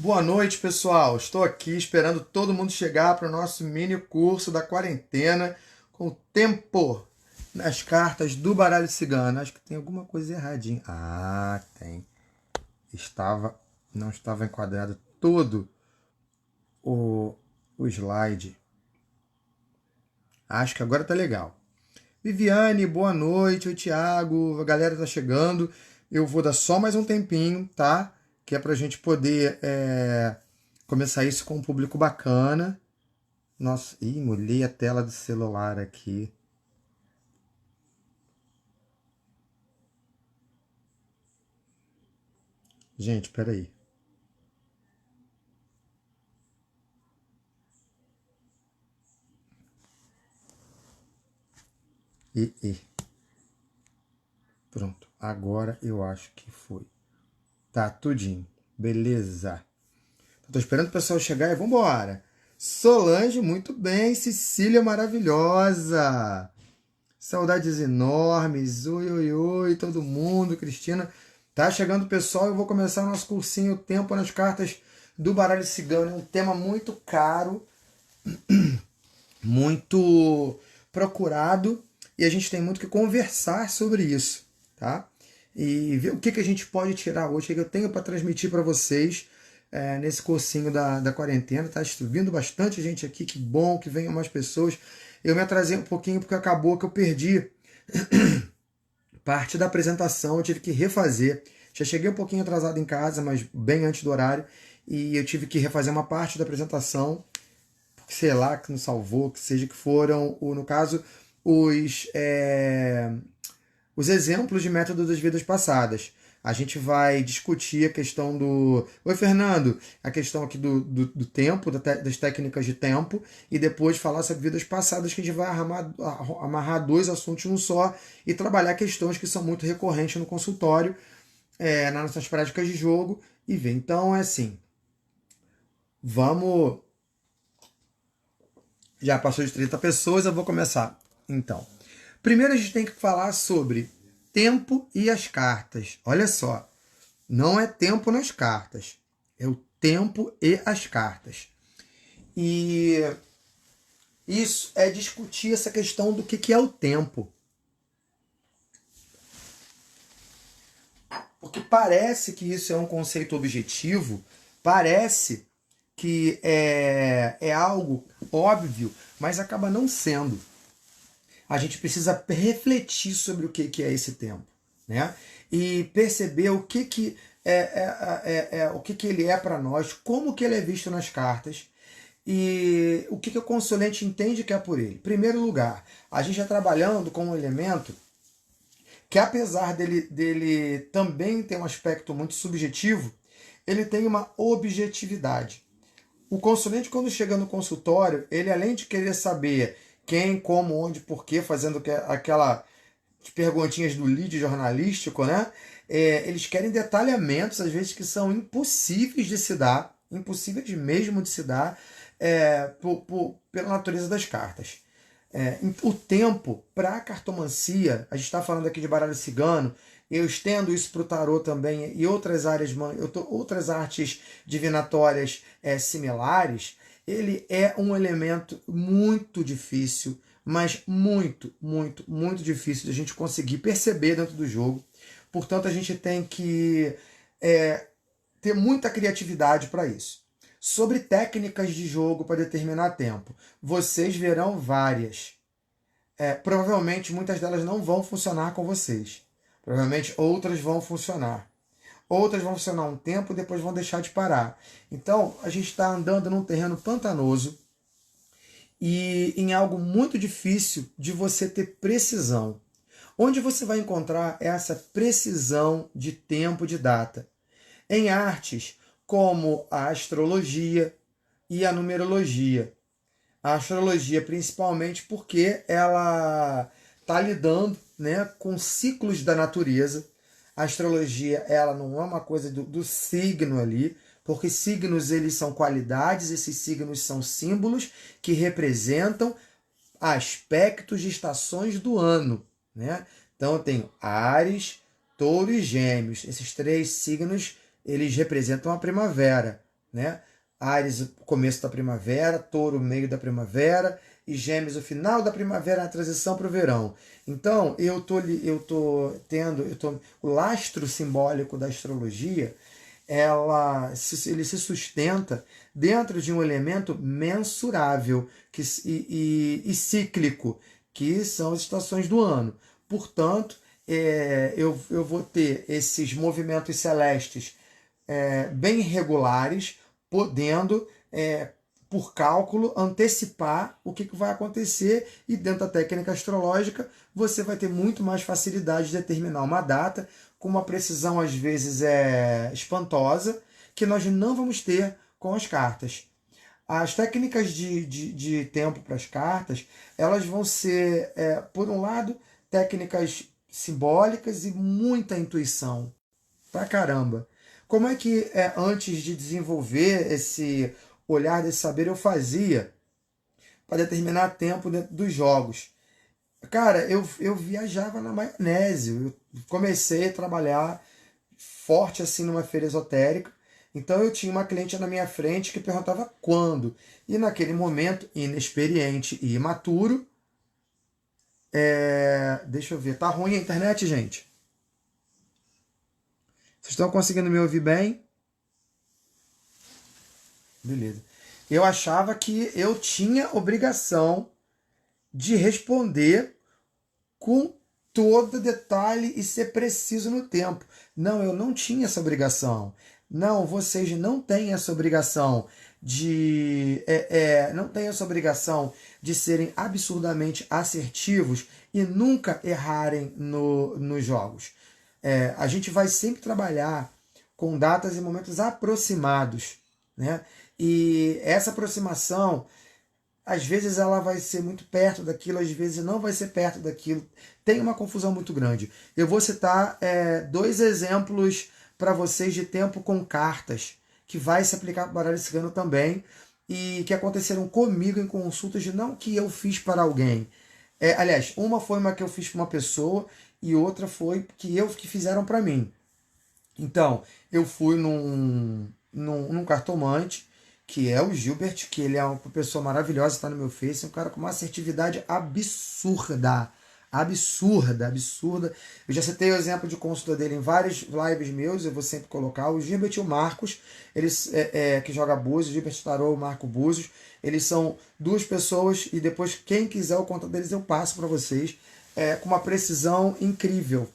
Boa noite, pessoal. Estou aqui esperando todo mundo chegar para o nosso mini curso da quarentena com o tempo nas cartas do baralho cigano. Acho que tem alguma coisa erradinha. Ah, tem. Não estava enquadrado todo o, o slide. Acho que agora tá legal. Viviane, boa noite. Oi, Thiago. A galera tá chegando. Eu vou dar só mais um tempinho, tá? Que é pra gente poder começar isso com um público bacana. Nossa, molhei a tela do celular aqui. Gente, peraí. E. Pronto. Agora eu acho que foi. Tá, tudinho. Beleza. Tô esperando o pessoal chegar e vambora. Solange, muito bem. Cecília, maravilhosa. Saudades enormes. Oi, oi, oi, todo mundo. Cristina. Tá chegando o pessoal. Eu vou começar o nosso cursinho Tempo nas Cartas do Baralho Cigano. É um tema muito caro, muito procurado, e a gente tem muito que conversar sobre isso, tá? E ver o que a gente pode tirar hoje, o que eu tenho para transmitir para vocês nesse cursinho da quarentena. Tá vindo bastante gente aqui, que bom que venham mais pessoas. Eu me atrasei um pouquinho porque acabou que eu perdi parte da apresentação, eu tive que refazer. Já cheguei um pouquinho atrasado em casa, mas bem antes do horário, e eu tive que refazer uma parte da apresentação, sei lá, que não salvou, que seja, que foram, no caso, os, é, os exemplos de método das vidas passadas. A gente vai discutir a questão do... Oi, Fernando! A questão aqui do tempo, das técnicas de tempo, e depois falar sobre vidas passadas, que a gente vai amarrar dois assuntos num só e trabalhar questões que são muito recorrentes no consultório, nas nossas práticas de jogo, e ver. Então, é assim, vamos... Já passou de 30 pessoas, eu vou começar. Então, primeiro a gente tem que falar sobre tempo e as cartas. Olha só, não é tempo nas cartas, é o tempo e as cartas. E isso é discutir essa questão do que é o tempo. Porque parece que isso é um conceito objetivo, parece que é algo óbvio, mas acaba não sendo. A gente precisa refletir sobre o que é esse tempo, né? E perceber o que ele é para nós, como que ele é visto nas cartas e o que o consulente entende que é por ele. Em primeiro lugar, a gente está trabalhando com um elemento que, apesar dele também ter um aspecto muito subjetivo, ele tem uma objetividade. O consulente, quando chega no consultório, ele, além de querer saber quem, como, onde, porquê, fazendo aquela perguntinhas do lead jornalístico, né? Eles querem detalhamentos, às vezes, que são impossíveis de se dar, impossíveis mesmo de se dar, pela natureza das cartas. O tempo, para a cartomancia, a gente está falando aqui de baralho cigano, eu estendo isso para o tarô também e outras áreas, outras artes divinatórias similares. Ele é um elemento muito difícil, mas muito, muito, muito difícil de a gente conseguir perceber dentro do jogo. Portanto, a gente tem que ter muita criatividade para isso. Sobre técnicas de jogo para determinar tempo, vocês verão várias. Provavelmente muitas delas não vão funcionar com vocês. Provavelmente outras vão funcionar. Outras vão funcionar um tempo e depois vão deixar de parar. Então, a gente está andando num terreno pantanoso e em algo muito difícil de você ter precisão. Onde você vai encontrar essa precisão de tempo, de data? Em artes como a astrologia e a numerologia. A astrologia, principalmente porque ela está lidando, né, com ciclos da natureza. A astrologia, ela não é uma coisa do signo ali, porque signos, eles são qualidades, esses signos são símbolos que representam aspectos de estações do ano, né? Então eu tenho Áries, Touro e Gêmeos. Esses três signos, eles representam a primavera. né? Áries, o começo da primavera, Touro, o meio da primavera, e Gêmeos, o final da primavera, a transição para o verão. Então, o lastro simbólico da astrologia, ele se sustenta dentro de um elemento mensurável e cíclico, que são as estações do ano. Portanto, eu vou ter esses movimentos celestes bem regulares, podendo, por cálculo, antecipar o que vai acontecer, e dentro da técnica astrológica você vai ter muito mais facilidade de determinar uma data com uma precisão às vezes espantosa, que nós não vamos ter com as cartas. As técnicas de tempo para as cartas, elas vão ser, por um lado, técnicas simbólicas e muita intuição. Pra caramba. Como é que antes de desenvolver esse olhar desse saber eu fazia para determinar tempo dentro dos jogos? Cara, eu viajava na maionese. Eu comecei a trabalhar forte assim numa feira esotérica. Então eu tinha uma cliente na minha frente que perguntava quando. E naquele momento, inexperiente e imaturo, deixa eu ver, tá ruim a internet, gente? Vocês estão conseguindo me ouvir bem? Beleza. Eu achava que eu tinha obrigação de responder com todo detalhe e ser preciso no tempo. Não, eu não tinha essa obrigação. Não, vocês não têm essa obrigação não têm essa obrigação de serem absurdamente assertivos e nunca errarem nos jogos. A gente vai sempre trabalhar com datas e momentos aproximados, né? E essa aproximação, às vezes ela vai ser muito perto daquilo, às vezes não vai ser perto daquilo. Tem uma confusão muito grande. Eu vou citar 2 exemplos para vocês de tempo com cartas, que vai se aplicar para o baralho cigano também, e que aconteceram comigo em consultas, não que eu fiz para alguém. Aliás, uma foi uma que eu fiz para uma pessoa e outra foi que fizeram para mim. Então, eu fui num cartomante, que é o Gilbert, que ele é uma pessoa maravilhosa, está no meu Face, um cara com uma assertividade absurda. Absurda, absurda. Eu já citei o exemplo de consulta dele em vários lives meus, eu vou sempre colocar. O Gilbert e o Marcos, eles que joga Búzios, o Gilbert Tarô, o Marco Búzios, eles são 2 pessoas, e depois, quem quiser o contato deles, eu passo para vocês, com uma precisão incrível.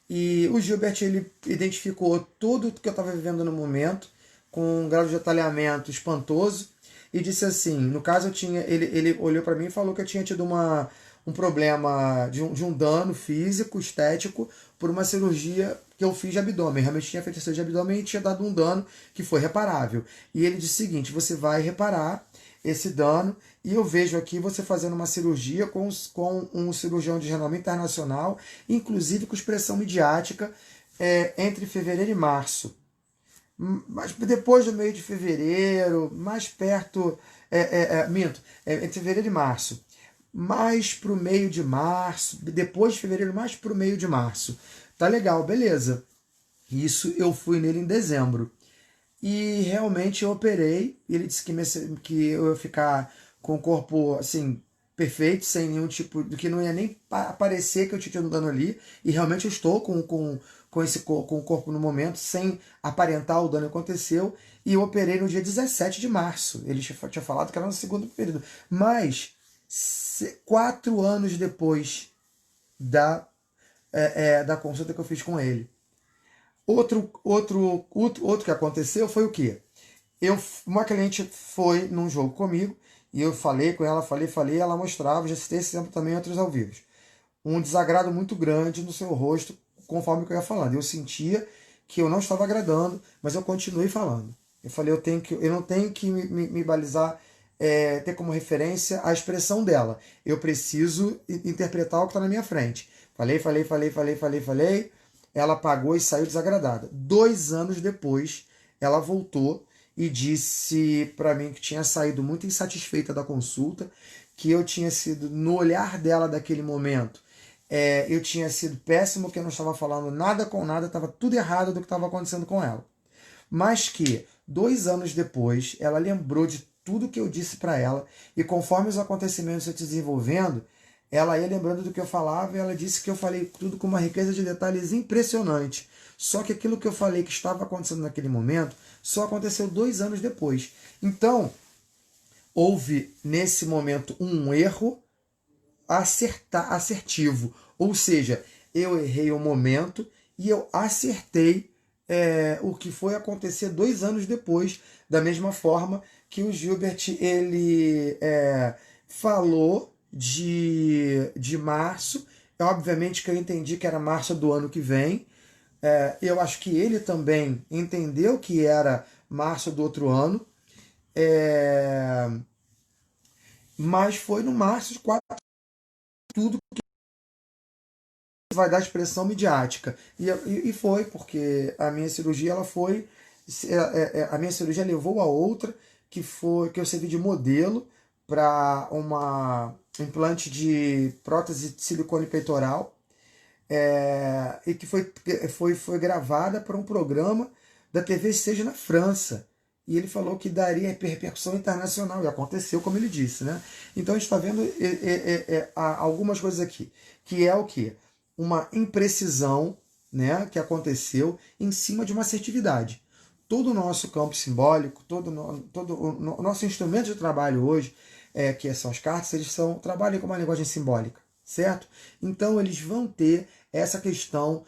E o Gilbert, ele identificou tudo que eu estava vivendo no momento, com um grau de detalhamento espantoso, e disse assim, no caso ele olhou para mim e falou que eu tinha tido um problema de um dano físico, estético, por uma cirurgia que eu fiz de abdômen. Realmente tinha feito a cirurgia de abdômen e tinha dado um dano que foi reparável. E ele disse o seguinte, você vai reparar esse dano, e eu vejo aqui você fazendo uma cirurgia com um cirurgião de renome internacional, inclusive com expressão midiática, entre fevereiro e março. Mas depois do meio de fevereiro, mais perto, entre fevereiro e março, mais para o meio de março, depois de fevereiro, mais para o meio de março. Tá legal, beleza. Isso eu fui nele em dezembro. E realmente eu operei. Ele disse que eu ia ficar com o corpo assim, perfeito, sem nenhum tipo do que não ia nem parecer que eu tinha tido um dano ali. E realmente eu estou com o corpo no momento, sem aparentar o dano que aconteceu. E eu operei no dia 17 de março. Ele tinha falado que era no segundo período. Mas 4 anos depois da consulta que eu fiz com ele. Outro que aconteceu foi o quê? Uma cliente foi num jogo comigo e eu falei com ela, falei, ela mostrava, já citei esse exemplo também em outros ao vivo. Um desagrado muito grande no seu rosto, conforme que eu ia falando. Eu sentia que eu não estava agradando, mas eu continuei falando. Eu falei, eu não tenho que me balizar, ter como referência a expressão dela. Eu preciso interpretar o que está na minha frente. Falei. Ela apagou e saiu desagradada. 2 anos depois, ela voltou e disse para mim que tinha saído muito insatisfeita da consulta, que eu tinha sido, no olhar dela daquele momento, eu tinha sido péssimo, que eu não estava falando nada com nada, estava tudo errado do que estava acontecendo com ela. Mas que, 2 anos depois, ela lembrou de tudo que eu disse para ela, e conforme os acontecimentos se desenvolvendo, ela ia lembrando do que eu falava, e ela disse que eu falei tudo com uma riqueza de detalhes impressionante. Só que aquilo que eu falei que estava acontecendo naquele momento, só aconteceu 2 anos depois. Então, houve nesse momento um erro assertivo, ou seja, eu errei o momento e eu acertei o que foi acontecer 2 anos depois, da mesma forma que o Gilbert ele falou de março. Obviamente que eu entendi que era março do ano que vem. Eu acho que ele também entendeu que era março do outro ano. Mas foi no março de 4 tudo que vai dar expressão midiática. E foi, porque a minha cirurgia ela foi. A minha cirurgia levou a outra, que foi que eu servi de modelo para uma implante de prótese de silicone peitoral. E que foi gravada para um programa da TV Seja na França. E ele falou que daria repercussão internacional, e aconteceu como ele disse, né? Então a gente está vendo algumas coisas aqui, que é o quê? Uma imprecisão, né, que aconteceu em cima de uma assertividade. Todo o nosso campo simbólico, todo o nosso instrumento de trabalho hoje, que são as cartas, eles trabalham com uma linguagem simbólica, certo? Então eles vão ter essa questão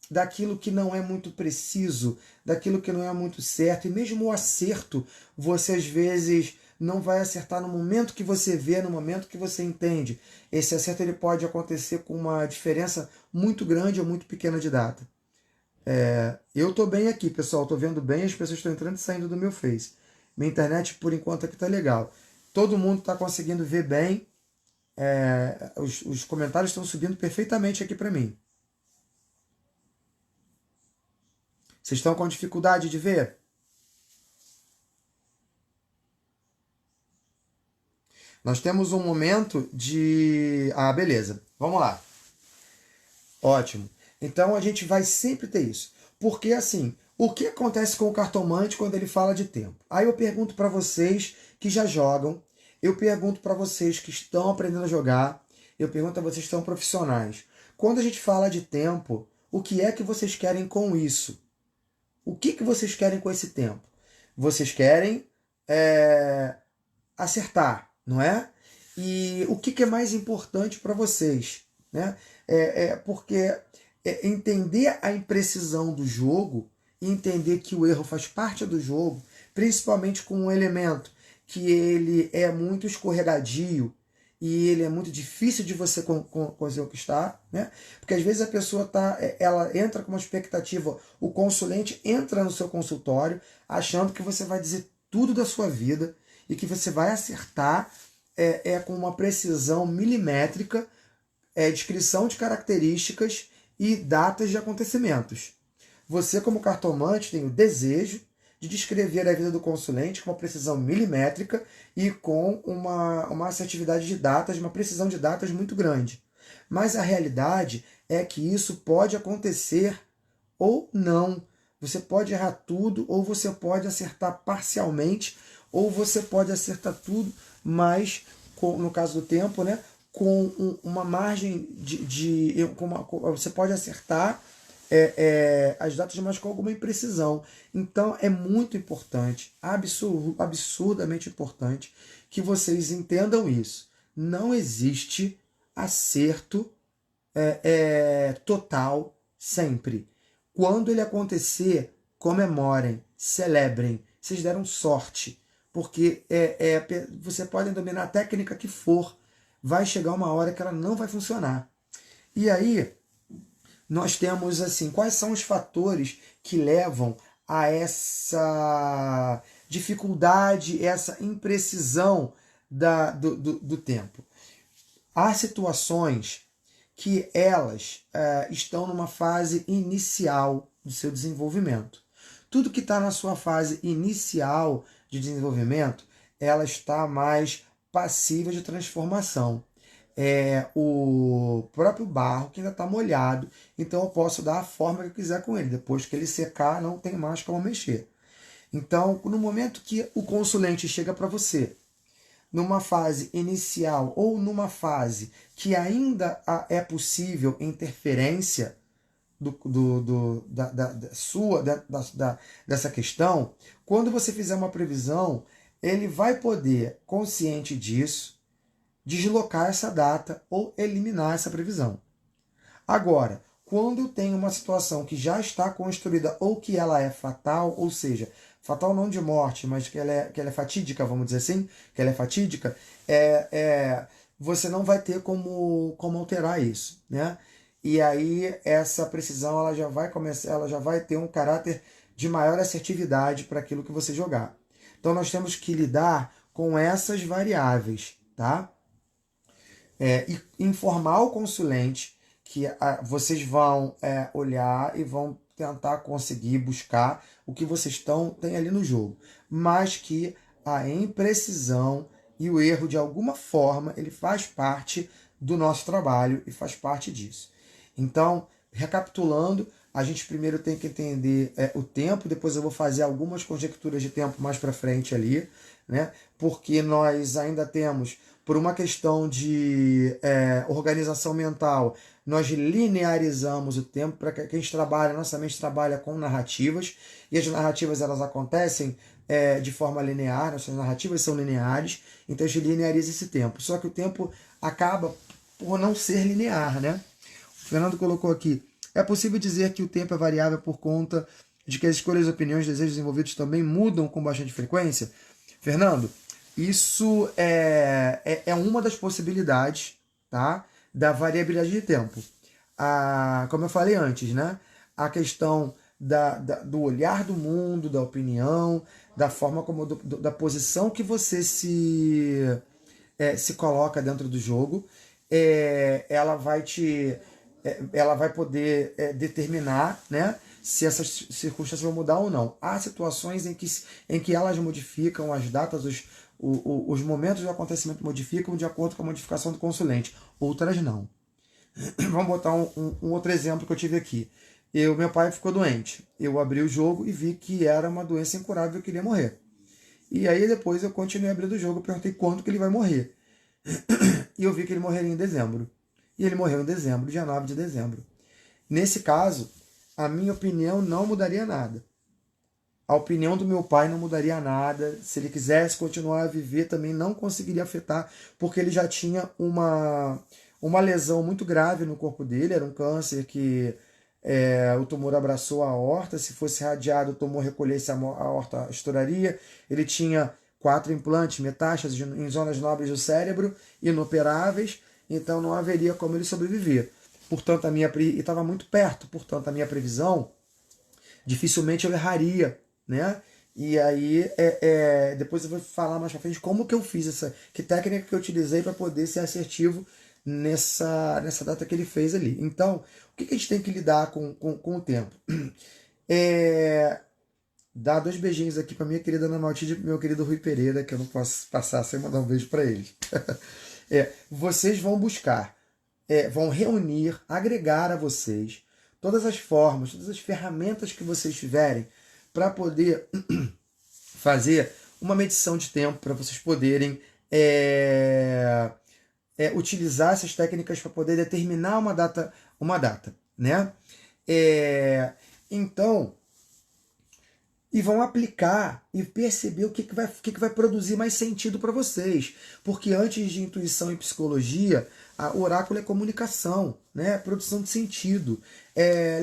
daquilo que não é muito preciso, daquilo que não é muito certo, e mesmo o acerto, você às vezes não vai acertar no momento que você vê, no momento que você entende. Esse acerto ele pode acontecer com uma diferença muito grande ou muito pequena de data. Eu estou bem aqui, pessoal, estou vendo bem, as pessoas estão entrando e saindo do meu Face. Minha internet, por enquanto, aqui está legal. Todo mundo está conseguindo ver bem. Os comentários estão subindo perfeitamente aqui para mim. Vocês estão com dificuldade de ver? Nós temos um momento de... Ah, beleza. Vamos lá. Ótimo. Então a gente vai sempre ter isso. Porque assim, o que acontece com o cartomante quando ele fala de tempo? Aí eu pergunto para vocês que já jogam, eu pergunto para vocês que estão aprendendo a jogar, eu pergunto a vocês que são profissionais. Quando a gente fala de tempo, o que é que vocês querem com isso? O que vocês querem com esse tempo? Vocês querem acertar, não é? E o que é mais importante para vocês? Né? Porque entender a imprecisão do jogo e entender que o erro faz parte do jogo, principalmente com um elemento que ele é muito escorregadio e ele é muito difícil de você conquistar, né? Porque às vezes a pessoa ela entra com uma expectativa, o consulente entra no seu consultório achando que você vai dizer tudo da sua vida e que você vai acertar com uma precisão milimétrica, descrição de características e datas de acontecimentos. Você, como cartomante, tem o desejo de descrever a vida do consulente com uma precisão milimétrica e com uma assertividade de datas, uma precisão de datas muito grande. Mas a realidade é que isso pode acontecer ou não. Você pode errar tudo, ou você pode acertar parcialmente, ou você pode acertar tudo, mas, no caso do tempo, né, com uma margem você pode acertar as datas, mas com alguma imprecisão. Então é muito importante, absurdamente importante, que vocês entendam isso. Não existe acerto total sempre. Quando ele acontecer, comemorem, celebrem, vocês deram sorte, porque você pode dominar a técnica que for, vai chegar uma hora que ela não vai funcionar. E aí, nós temos assim, quais são os fatores que levam a essa dificuldade, essa imprecisão do tempo? Há situações que elas estão numa fase inicial do seu desenvolvimento. Tudo que está na sua fase inicial de desenvolvimento, ela está mais passível de transformação. o próprio barro que ainda está molhado, então eu posso dar a forma que eu quiser com ele. Depois que ele secar, não tem mais como mexer. Então, no momento que o consulente chega para você, numa fase inicial ou numa fase que ainda é possível interferência dessa questão, quando você fizer uma previsão, ele vai poder, consciente disso, deslocar essa data ou eliminar essa previsão. Agora, quando eu tenho uma situação que já está construída ou que ela é fatal, ou seja, fatal não de morte, mas que ela é fatídica, vamos dizer assim, que ela é fatídica, você não vai ter como alterar isso, né? E aí essa precisão ela já vai começar, ela já vai ter um caráter de maior assertividade para aquilo que você jogar. Então nós temos que lidar com essas variáveis, tá? E informar o consulente que vocês vão olhar e vão tentar conseguir buscar o que vocês têm ali no jogo, mas que a imprecisão e o erro, de alguma forma, ele faz parte do nosso trabalho e faz parte disso. Então, recapitulando, a gente primeiro tem que entender o tempo, depois eu vou fazer algumas conjecturas de tempo mais para frente ali, né? Porque nós ainda temos, por uma questão de organização mental, nós linearizamos o tempo para que a gente trabalha, nossa mente trabalha com narrativas, e as narrativas elas acontecem de forma linear, nossas narrativas são lineares, então a gente lineariza esse tempo. Só que o tempo acaba por não ser linear, né? O Fernando colocou aqui, é possível dizer que o tempo é variável por conta de que as escolhas, opiniões, desejos envolvidos também mudam com bastante frequência? Fernando, isso é uma das possibilidades, tá, da variabilidade de tempo. Como eu falei antes, né, a questão do olhar do mundo, da opinião, da forma como da posição que você se coloca dentro do jogo, ela vai poder determinar, né, se essas circunstâncias vão mudar ou não. Há situações em que elas modificam as datas, os momentos do acontecimento modificam de acordo com a modificação do consulente, outras não. Vamos botar um outro exemplo que eu tive aqui. Meu pai ficou doente. Eu abri o jogo e vi que era uma doença incurável e eu queria morrer. E aí depois eu continuei abrindo o jogo e perguntei quando que ele vai morrer. E eu vi que ele morreria em dezembro. E ele morreu em dezembro, dia 9 de dezembro. Nesse caso, a minha opinião não mudaria nada. A opinião do meu pai não mudaria nada. Se ele quisesse continuar a viver, também não conseguiria afetar, porque ele já tinha uma lesão muito grave no corpo dele. Era um câncer que o tumor abraçou a aorta. Se fosse radiado, o tumor recolhesse, a aorta estouraria. Ele tinha 4 implantes, metástases em zonas nobres do cérebro, inoperáveis. Então não haveria como ele sobreviver. Portanto, e estava muito perto, portanto, a minha previsão, dificilmente eu erraria, né? E aí, depois eu vou falar mais pra frente como que eu fiz que técnica que eu utilizei para poder ser assertivo nessa data que ele fez ali. Então, o que a gente tem que lidar com o tempo? Dar 2 beijinhos aqui para minha querida Ana Matilde e pro meu querido Rui Pereira, que eu não posso passar sem mandar um beijo para eles. Vocês vão buscar, vão reunir, agregar a vocês todas as formas, todas as ferramentas que vocês tiverem para poder fazer uma medição de tempo, para vocês poderem utilizar essas técnicas para poder determinar uma data, né? Então, e vão aplicar e perceber o que vai produzir mais sentido para vocês. Porque antes de intuição e psicologia, o oráculo é comunicação, né? Produção de sentido,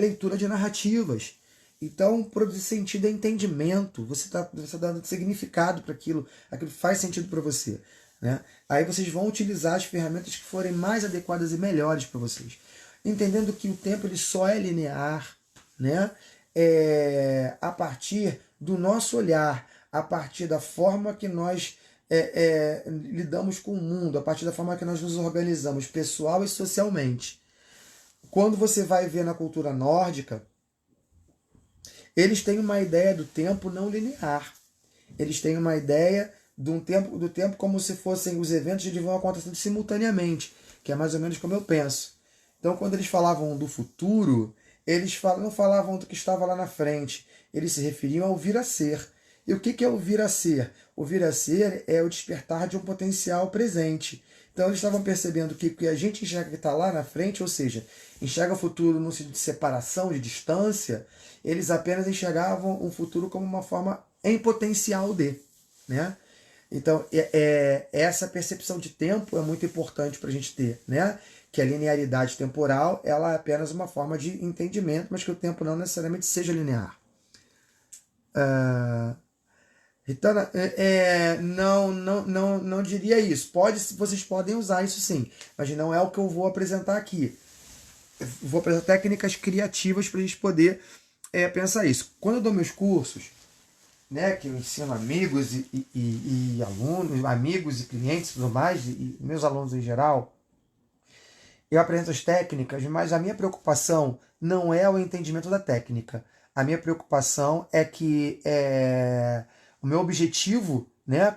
leitura de narrativas. Então, produzir sentido é entendimento. Você está dando significado para aquilo faz sentido para você, né? Aí vocês vão utilizar as ferramentas que forem mais adequadas e melhores para vocês. Entendendo que o tempo ele só é linear, né? A partir do nosso olhar, a partir da forma que nós lidamos com o mundo, a partir da forma que nós nos organizamos pessoal e socialmente. Quando você vai ver na cultura nórdica, eles têm uma ideia do tempo não linear. Eles têm uma ideia do tempo como se fossem os eventos que vão acontecendo simultaneamente. que é mais ou menos como eu penso. Então, quando eles falavam do futuro, eles não falavam do que estava lá na frente, eles se referiam ao vir a ser. E o que é o vir a ser? O vir a ser é o despertar de um potencial presente. Então, eles estavam percebendo que o que a gente enxerga que está lá na frente, ou seja, enxerga o futuro no sentido de separação, de distância, eles apenas enxergavam o futuro como uma forma em potencial de, né? Então, essa percepção de tempo é muito importante para a gente ter, né? Que a linearidade temporal ela é apenas uma forma de entendimento, mas que o tempo não necessariamente seja linear. Então, não diria isso. Vocês podem usar isso sim, mas não é o que eu vou apresentar aqui. Eu vou apresentar técnicas criativas para a gente poder pensar isso. Quando eu dou meus cursos, né, que eu ensino amigos e alunos, amigos e clientes e tudo mais, e meus alunos em geral, eu apresento as técnicas, mas a minha preocupação não é o entendimento da técnica. A minha preocupação é que o meu objetivo, né,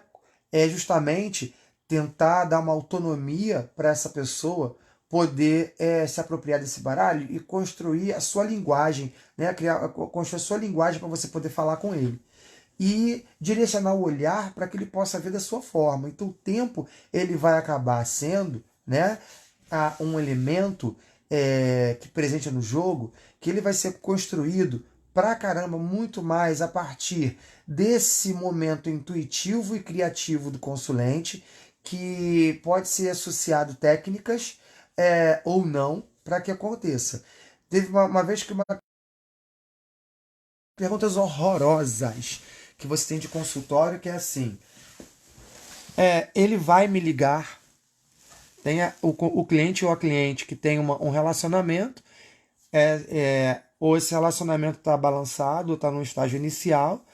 é justamente tentar dar uma autonomia para essa pessoa poder se apropriar desse baralho e construir a sua linguagem, né, construir a sua linguagem para você poder falar com ele. E direcionar o olhar para que ele possa ver da sua forma. Então o tempo ele vai acabar sendo, né, um elemento que presente no jogo, que ele vai ser construído pra caramba muito mais a partir desse momento intuitivo e criativo do consulente, que pode ser associado técnicas ou não para que aconteça. Teve uma vez que perguntas horrorosas que você tem de consultório, que é assim, ele vai me ligar, tem o cliente ou a cliente que tem um relacionamento, ou esse relacionamento está balançado, está no estágio inicial,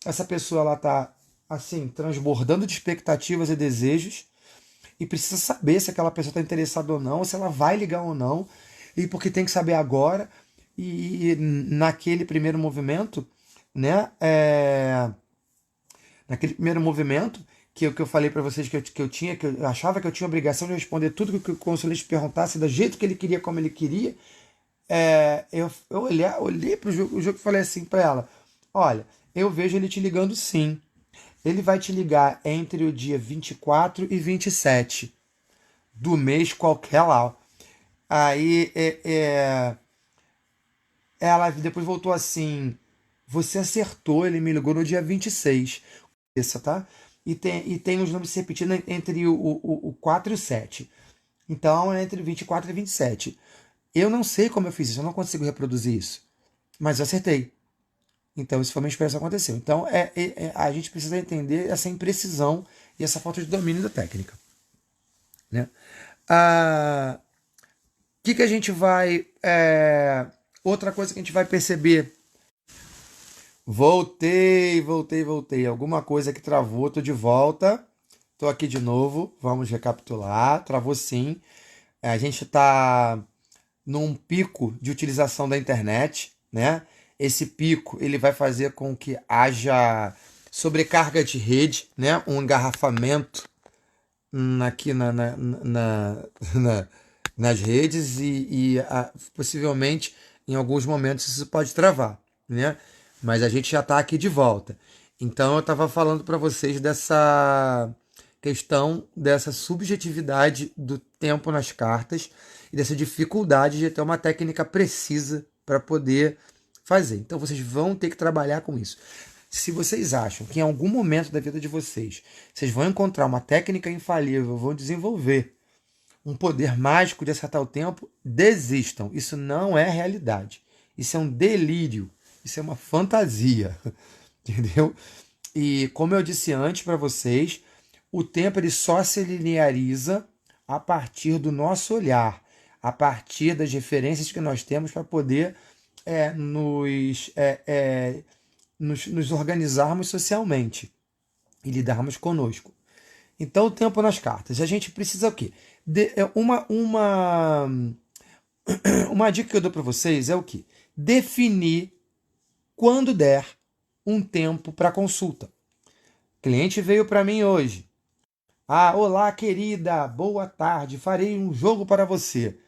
essa pessoa ela está assim, transbordando de expectativas e desejos, e precisa saber se aquela pessoa está interessada ou não, se ela vai ligar ou não, e porque tem que saber agora, e naquele primeiro movimento, né, naquele primeiro movimento, que eu falei para vocês que eu achava que eu tinha obrigação de responder tudo que o consulente perguntasse, do jeito que ele queria, como ele queria, eu olhei para o jogo e falei assim para ela, olha, eu vejo ele te ligando sim. Ele vai te ligar entre o dia 24 e 27 do mês qualquer lá. Aí ela depois voltou assim, você acertou, ele me ligou no dia 26. Isso, tá? E tem os números se repetindo entre o 4 e o 7. Então é entre 24 e 27. Eu não sei como eu fiz isso, eu não consigo reproduzir isso. Mas eu acertei. Então isso foi uma experiência que aconteceu. Então a gente precisa entender essa imprecisão e essa falta de domínio da técnica. Né? Que a gente vai... outra coisa que a gente vai perceber. Voltei. Alguma coisa que travou, tô de volta. Tô aqui de novo, vamos recapitular. Travou sim. A gente está num pico de utilização da internet, né? Esse pico ele vai fazer com que haja sobrecarga de rede, né? Um engarrafamento aqui nas redes e possivelmente em alguns momentos isso pode travar, né? Mas a gente já está aqui de volta. Então eu estava falando para vocês dessa questão dessa subjetividade do tempo nas cartas e dessa dificuldade de ter uma técnica precisa para poder fazer. Então vocês vão ter que trabalhar com isso. Se vocês acham que em algum momento da vida de vocês vão encontrar uma técnica infalível, vão desenvolver um poder mágico de acertar o tempo, desistam. Isso não é realidade. Isso é um delírio. Isso é uma fantasia. Entendeu? E como eu disse antes para vocês, o tempo ele só se lineariza a partir do nosso olhar, a partir das referências que nós temos para poder nos organizarmos socialmente e lidarmos conosco. Então, o tempo nas cartas. A gente precisa o quê? Uma dica que eu dou para vocês é o quê? Definir, quando der, um tempo para consulta. O cliente veio para mim hoje. Ah, olá, querida, boa tarde, farei um jogo para você.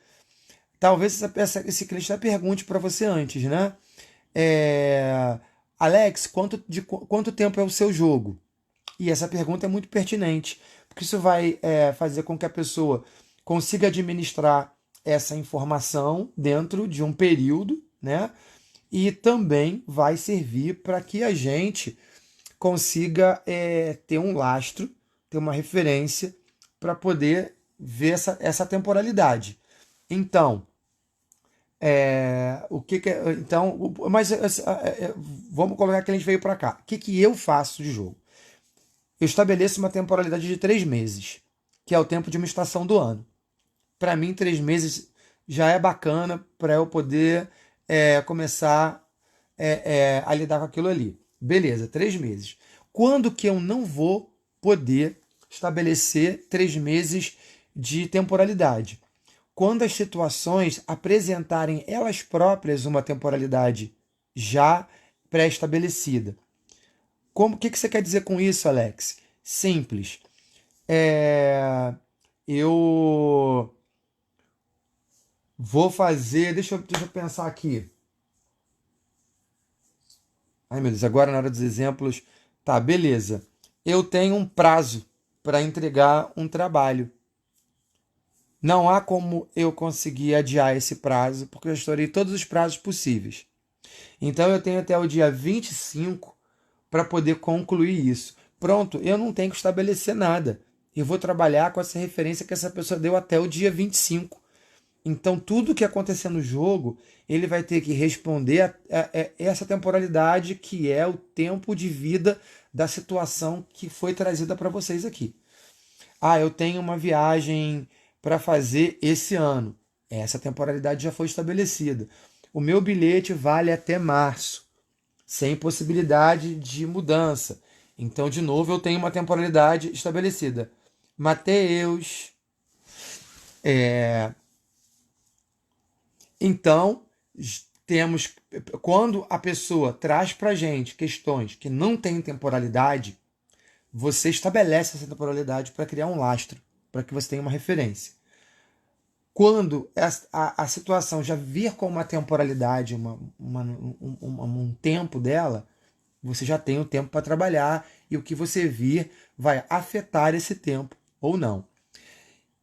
Talvez esse cliente até pergunte para você antes, né? É, Alex, quanto tempo é o seu jogo? E essa pergunta é muito pertinente, porque isso vai fazer com que a pessoa consiga administrar essa informação dentro de um período, né? E também vai servir para que a gente consiga ter um lastro, ter uma referência para poder ver essa temporalidade. Então, o que, que é. Então, mas vamos colocar que a gente veio para cá. O que, que eu faço de jogo? Eu estabeleço uma temporalidade de 3 meses, que é o tempo de uma estação do ano. Para mim, 3 meses já é bacana para eu poder começar a lidar com aquilo ali. Beleza, 3 meses. Quando que eu não vou poder estabelecer 3 meses de temporalidade? Quando as situações apresentarem elas próprias uma temporalidade já pré-estabelecida. O que você quer dizer com isso, Alex? Simples. Eu vou fazer. Deixa eu pensar aqui. Ai, meu Deus, agora na hora dos exemplos. Tá, beleza. Eu tenho um prazo para entregar um trabalho. Não há como eu conseguir adiar esse prazo, porque eu estourei todos os prazos possíveis. Então eu tenho até o dia 25 para poder concluir isso. Pronto, eu não tenho que estabelecer nada. Eu vou trabalhar com essa referência que essa pessoa deu até o dia 25. Então, tudo que acontecer no jogo, ele vai ter que responder a essa temporalidade que é o tempo de vida da situação que foi trazida para vocês aqui. Ah, eu tenho uma viagem para fazer esse ano. Essa temporalidade já foi estabelecida. O meu bilhete vale até março, sem possibilidade de mudança. Então, de novo, eu tenho uma temporalidade estabelecida. Mateus. Então, temos. Quando a pessoa traz para a gente questões que não têm temporalidade, você estabelece essa temporalidade para criar um lastro, para que você tenha uma referência. Quando a situação já vir com uma temporalidade, um tempo dela, você já tem o tempo para trabalhar e o que você vir vai afetar esse tempo ou não.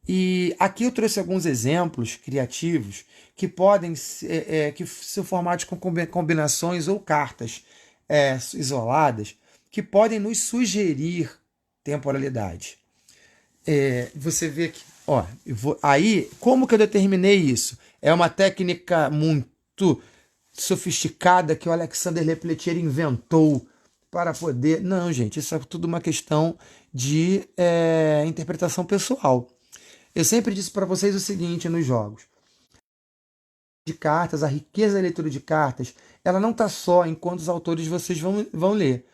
E aqui eu trouxe alguns exemplos criativos que podem que são formados com combinações ou cartas isoladas que podem nos sugerir temporalidade. Você vê que, ó, aí, como que eu determinei isso? É uma técnica muito sofisticada que o Alexander Lepeletier inventou para poder. Não, gente, isso é tudo uma questão de interpretação pessoal. Eu sempre disse para vocês o seguinte nos jogos: de cartas, a riqueza da leitura de cartas, ela não está só em quantos autores vocês vão ler.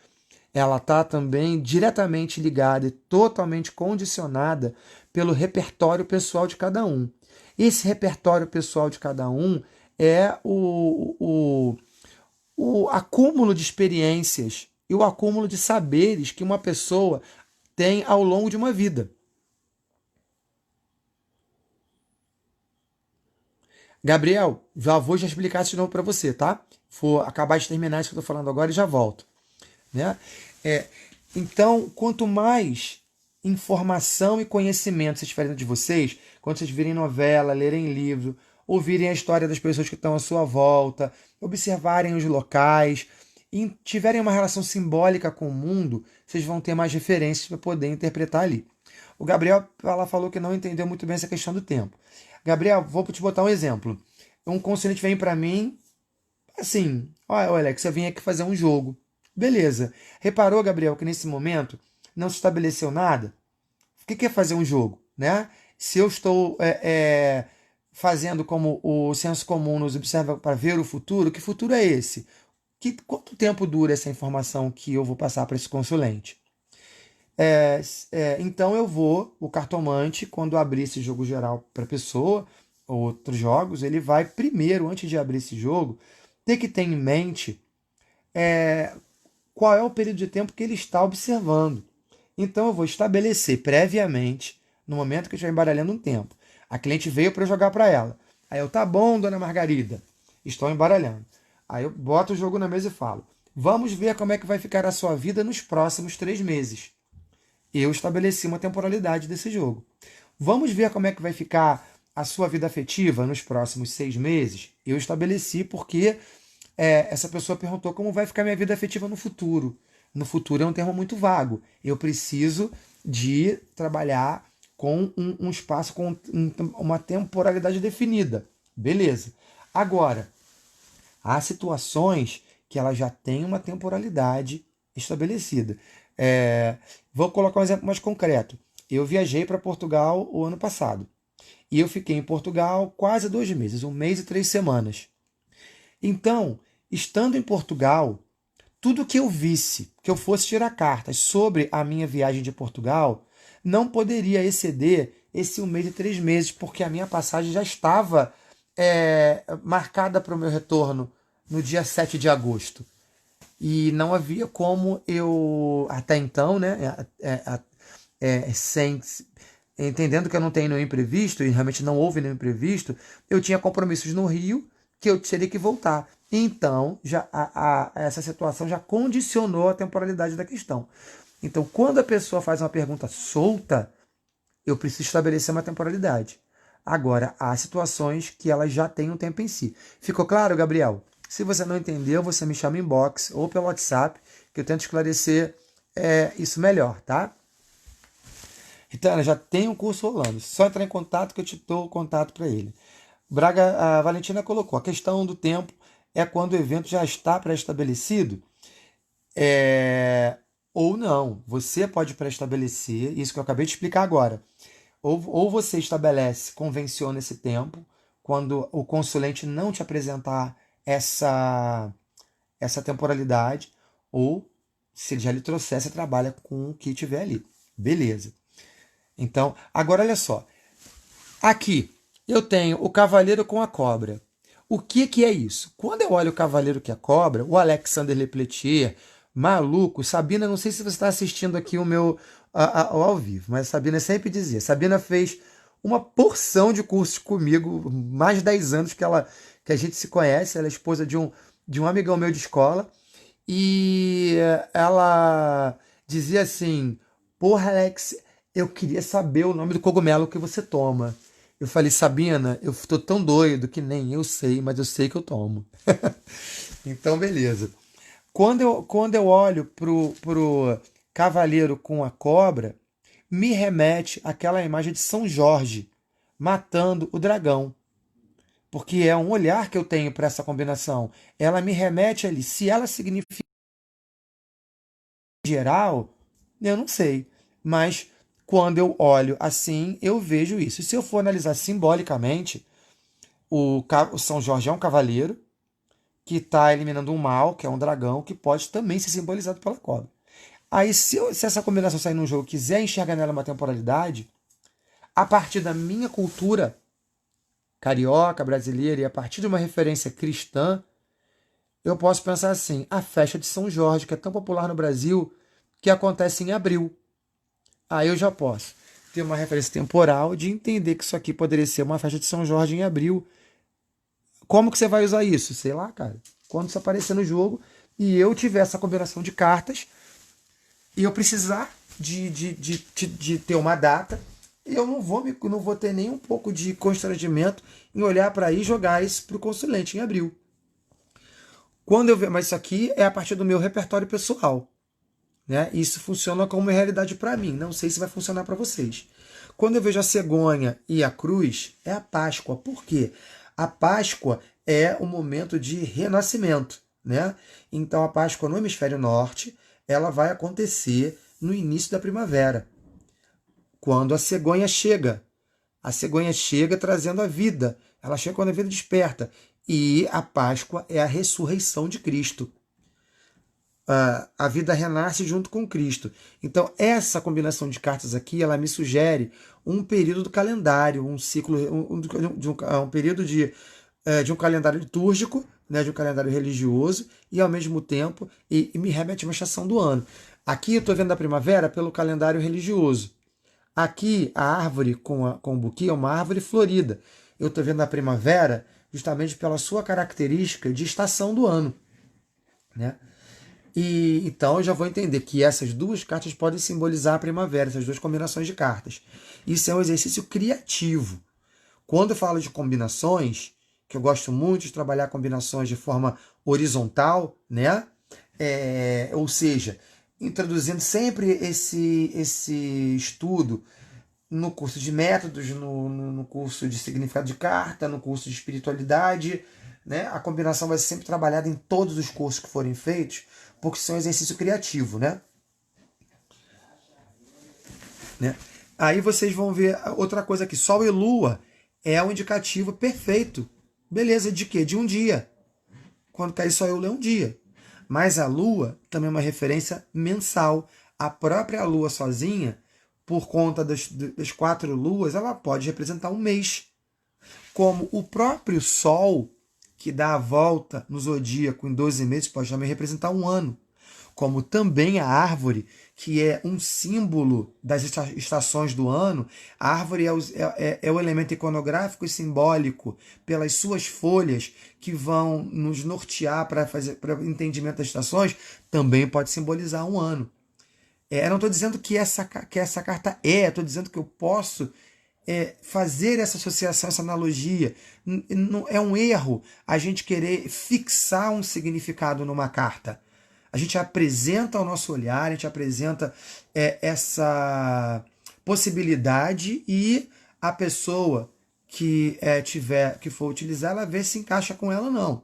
Ela está também diretamente ligada e totalmente condicionada pelo repertório pessoal de cada um. Esse repertório pessoal de cada um é o acúmulo de experiências e o acúmulo de saberes que uma pessoa tem ao longo de uma vida. Gabriel, já explicar isso de novo para você, tá? Vou acabar de terminar isso que eu estou falando agora e já volto. Né? Então, quanto mais informação e conhecimento vocês tiverem de vocês, quando vocês virem novela, lerem livro, ouvirem a história das pessoas que estão à sua volta, observarem os locais e tiverem uma relação simbólica com o mundo, vocês vão ter mais referências para poder interpretar ali. O Gabriel falou que não entendeu muito bem essa questão do tempo. Gabriel, vou te botar um exemplo. Um consulente vem para mim, assim, olha, Alex, eu vim aqui fazer um jogo. Beleza. Reparou, Gabriel, que nesse momento não se estabeleceu nada? O que é fazer um jogo? Né? Se eu estou fazendo como o senso comum nos observa para ver o futuro, que futuro é esse? Quanto tempo dura essa informação que eu vou passar para esse consulente? Então o cartomante, quando abrir esse jogo geral para a pessoa, ou outros jogos, ele vai primeiro, antes de abrir esse jogo, ter que ter em mente qual é o período de tempo que ele está observando. Então eu vou estabelecer previamente, no momento que eu estiver embaralhando um tempo. A cliente veio para eu jogar para ela. Aí eu, tá bom, dona Margarida, estou embaralhando. Aí eu boto o jogo na mesa e falo, vamos ver como é que vai ficar a sua vida nos próximos 3 meses. Eu estabeleci uma temporalidade desse jogo. Vamos ver como é que vai ficar a sua vida afetiva nos próximos 6 meses? Eu estabeleci porque essa pessoa perguntou como vai ficar minha vida afetiva no futuro. No futuro é um termo muito vago. Eu preciso de trabalhar com um espaço, com uma temporalidade definida. Beleza. Agora, há situações que ela já tem uma temporalidade estabelecida. Vou colocar um exemplo mais concreto. Eu viajei para Portugal o ano passado. E eu fiquei em Portugal quase 2 meses, 1 mês e 3 semanas. Então, estando em Portugal, tudo que eu visse, que eu fosse tirar cartas sobre a minha viagem de Portugal, não poderia exceder esse 1 mês e 3 meses, porque a minha passagem já estava marcada para o meu retorno no dia 7 de agosto. E não havia como eu, até então, né, sem entendendo que eu não tenho nenhum imprevisto, e realmente não houve nenhum imprevisto, eu tinha compromissos no Rio que eu teria que voltar. Então, essa situação já condicionou a temporalidade da questão. Então, quando a pessoa faz uma pergunta solta, eu preciso estabelecer uma temporalidade. Agora, há situações que elas já têm um tempo em si. Ficou claro, Gabriel? Se você não entendeu, você me chama em inbox ou pelo WhatsApp, que eu tento esclarecer isso melhor, tá? Então, já tem um curso rolando. Só entrar em contato que eu te dou o contato para ele. A Valentina colocou, a questão do tempo é quando o evento já está pré-estabelecido ou não. Você pode pré-estabelecer, isso que eu acabei de explicar agora. Ou você estabelece, convenciona esse tempo, quando o consulente não te apresentar essa temporalidade, ou se ele já lhe trouxer, você trabalha com o que tiver ali. Beleza. Então, agora olha só. Aqui, eu tenho o cavaleiro com a cobra. O que é isso? Quando eu olho o cavaleiro que é a cobra, o Alexander Lepeletier, maluco, Sabina, não sei se você está assistindo aqui o meu ao vivo, mas a Sabina sempre dizia. Sabina fez uma porção de cursos comigo, mais de 10 anos que a gente se conhece. Ela é esposa de um amigão meu de escola. E ela dizia assim: porra, Alex, eu queria saber o nome do cogumelo que você toma. Eu falei, Sabina, eu tô tão doido que nem eu sei, mas eu sei que eu tomo. Então, beleza. Quando eu olho pro cavaleiro com a cobra, me remete àquela imagem de São Jorge matando o dragão. Porque é um olhar que eu tenho para essa combinação. Ela me remete ali. Se ela significa geral, eu não sei. Mas quando eu olho assim, eu vejo isso. E se eu for analisar simbolicamente, o São Jorge é um cavaleiro que está eliminando um mal, que é um dragão, que pode também ser simbolizado pela cobra. Aí, se essa combinação sair num jogo e quiser enxergar nela uma temporalidade, a partir da minha cultura carioca, brasileira, e a partir de uma referência cristã, eu posso pensar assim: a festa de São Jorge, que é tão popular no Brasil, que acontece em abril. Aí eu já posso ter uma referência temporal de entender que isso aqui poderia ser uma festa de São Jorge em abril. Como que você vai usar isso? Sei lá, cara. Quando isso aparecer no jogo e eu tiver essa combinação de cartas e eu precisar de ter uma data, eu não vou ter nem um pouco de constrangimento em olhar para aí e jogar isso para o consulente em abril. Quando eu ver, mas isso aqui é a partir do meu repertório pessoal. Né? Isso funciona como realidade para mim. Não sei se vai funcionar para vocês. Quando eu vejo a cegonha e a cruz, é a Páscoa. Por quê? A Páscoa é um momento de renascimento. Né? Então a Páscoa no hemisfério norte, ela vai acontecer no início da primavera, quando a cegonha chega. A cegonha chega trazendo a vida. Ela chega quando a vida desperta. E a Páscoa é a ressurreição de Cristo. A vida renasce junto com Cristo. Então, essa combinação de cartas aqui, ela me sugere um período do calendário, um ciclo, um período de um calendário litúrgico, né, de um calendário religioso, e ao mesmo tempo, e me remete a uma estação do ano. Aqui eu estou vendo a primavera pelo calendário religioso. Aqui a árvore com o buquê é uma árvore florida. Eu estou vendo a primavera justamente pela sua característica de estação do ano, né? E então eu já vou entender que essas duas cartas podem simbolizar a primavera, essas duas combinações de cartas. Isso é um exercício criativo. Quando eu falo de combinações, que eu gosto muito de trabalhar combinações de forma horizontal, né? Ou seja, introduzindo sempre esse estudo no curso de métodos, no curso de significado de carta, no curso de espiritualidade, né? A combinação vai ser sempre trabalhada em todos os cursos que forem feitos, porque isso é um exercício criativo, né? Aí vocês vão ver outra coisa aqui. Sol e Lua é um indicativo perfeito. Beleza, de quê? De um dia. Quando cai Sol e Lua é um dia. Mas a Lua também é uma referência mensal. A própria Lua sozinha, por conta das 4 luas, ela pode representar um mês. Como o próprio Sol, que dá a volta no zodíaco em 12 meses, pode também representar um ano. Como também a árvore, que é um símbolo das estações do ano. A árvore é o elemento iconográfico e simbólico pelas suas folhas que vão nos nortear para o entendimento das estações, também pode simbolizar um ano. Eu não estou dizendo que essa carta estou dizendo que eu posso fazer essa associação, essa analogia. Não é um erro a gente querer fixar um significado numa carta. A gente apresenta o nosso olhar, a gente apresenta essa possibilidade e a pessoa que for utilizar, ela vê se encaixa com ela ou não.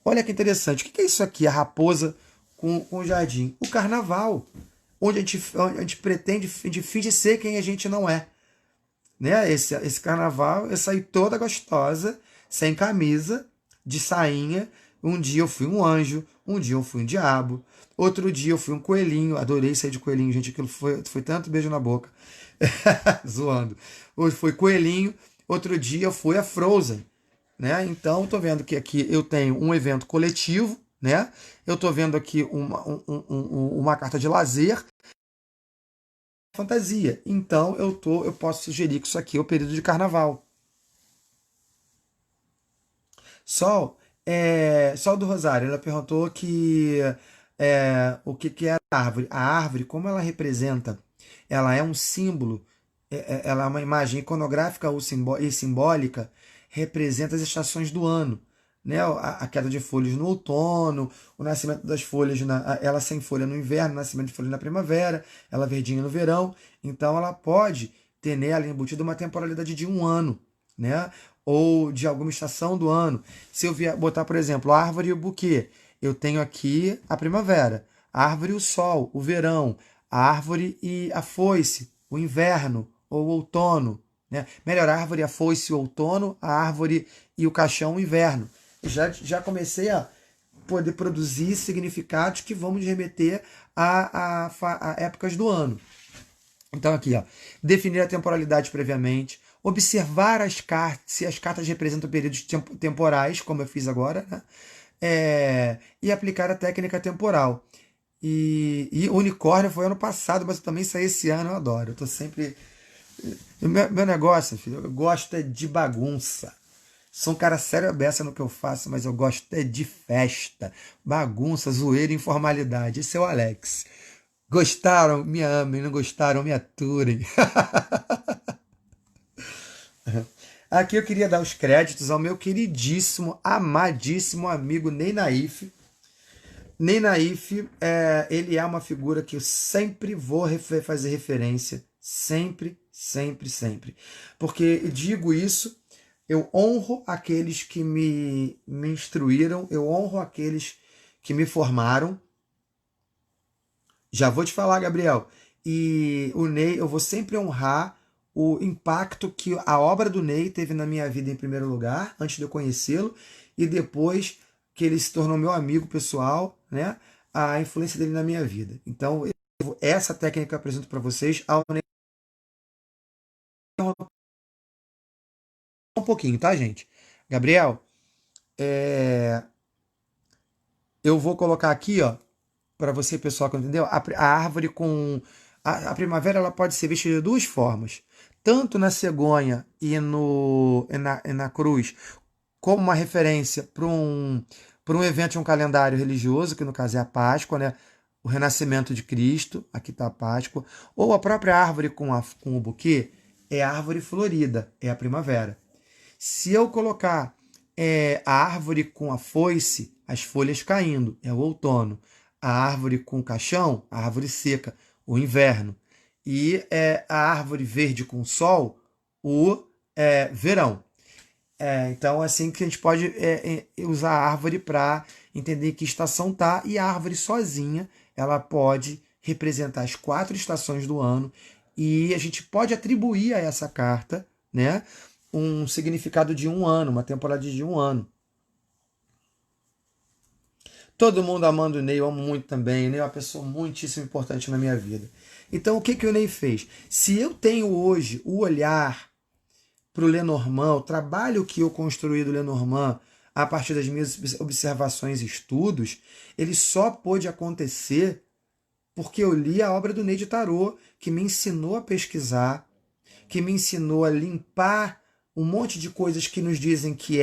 Olha que interessante. O que é isso aqui? A raposa com o jardim. O carnaval, onde a gente pretende, a gente finge ser quem a gente não é. Né? Esse carnaval, eu saí toda gostosa, sem camisa, de sainha. Um dia eu fui um anjo, um dia eu fui um diabo, outro dia eu fui um coelhinho. Adorei sair de coelhinho, gente. Aquilo foi tanto beijo na boca. Zoando. Hoje foi coelhinho, outro dia eu fui a Frozen. Né? Então, estou vendo que aqui eu tenho um evento coletivo, né? Eu estou vendo aqui uma carta de lazer, fantasia. Então, eu posso sugerir que isso aqui é o período de carnaval. Sol do Rosário, ela perguntou o que é a árvore. A árvore, como ela representa, ela é um símbolo, ela é uma imagem iconográfica e simbólica, representa as estações do ano. Né? A queda de folhas no outono, o nascimento das folhas, ela sem folha no inverno, o nascimento de folhas na primavera, ela verdinha no verão. Então ela pode ter nela embutida uma temporalidade de um ano, né? Ou de alguma estação do ano. Se eu vier botar, por exemplo, a árvore e o buquê, eu tenho aqui a primavera, a árvore e o sol, o verão, a árvore e a foice, o inverno ou o outono. Né? Melhor, a árvore, a foice, o outono, a árvore e o caixão, o inverno. Já comecei a poder produzir significados que vamos remeter a épocas do ano. Então aqui, ó, definir a temporalidade previamente, observar as cartas, se as cartas representam períodos temporais, como eu fiz agora, né? E aplicar a técnica temporal. E unicórnio foi ano passado, mas eu também saí esse ano, eu adoro. Eu tô sempre. Meu negócio, filho, eu gosto de bagunça. Sou um cara sério a beça no que eu faço, mas eu gosto de festa, bagunça, zoeira e informalidade. Esse é o Alex. Gostaram? Me amem. Não gostaram? Me aturem. Aqui eu queria dar os créditos ao meu queridíssimo, amadíssimo amigo Ney Naif. Ney Naif, ele é uma figura que eu sempre vou fazer referência. Sempre, sempre, sempre. Porque eu digo isso, eu honro aqueles que me instruíram, eu honro aqueles que me formaram. Já vou te falar, Gabriel. E o Ney, eu vou sempre honrar o impacto que a obra do Ney teve na minha vida em primeiro lugar, antes de eu conhecê-lo, e depois que ele se tornou meu amigo pessoal, né? A influência dele na minha vida. Então, essa técnica que eu apresento para vocês ao Ney um pouquinho, tá, gente? Gabriel, eu vou colocar aqui, ó, para você, pessoal, que não entendeu, a árvore com... A primavera ela pode ser vista de duas formas. Tanto na cegonha e na cruz, como uma referência para um evento de um calendário religioso, que no caso é a Páscoa, né? O renascimento de Cristo, aqui está a Páscoa, ou a própria árvore com o buquê, é a árvore florida, é a primavera. Se eu colocar a árvore com a foice, as folhas caindo, é o outono. A árvore com o caixão, a árvore seca, o inverno. E a árvore verde com o sol, o verão. Então, assim que a gente pode usar a árvore para entender que estação tá, e a árvore sozinha, ela pode representar as 4 estações do ano, e a gente pode atribuir a essa carta, né, um significado de um ano, uma temporada de um ano. Todo mundo amando o Ney, eu amo muito também. O Ney é uma pessoa muitíssimo importante na minha vida. Então, o que o Ney fez? Se eu tenho hoje o olhar para o Lenormand, o trabalho que eu construí do Lenormand a partir das minhas observações e estudos, ele só pôde acontecer porque eu li a obra do Ney de Tarot, que me ensinou a pesquisar, que me ensinou a limpar um monte de coisas que nos dizem que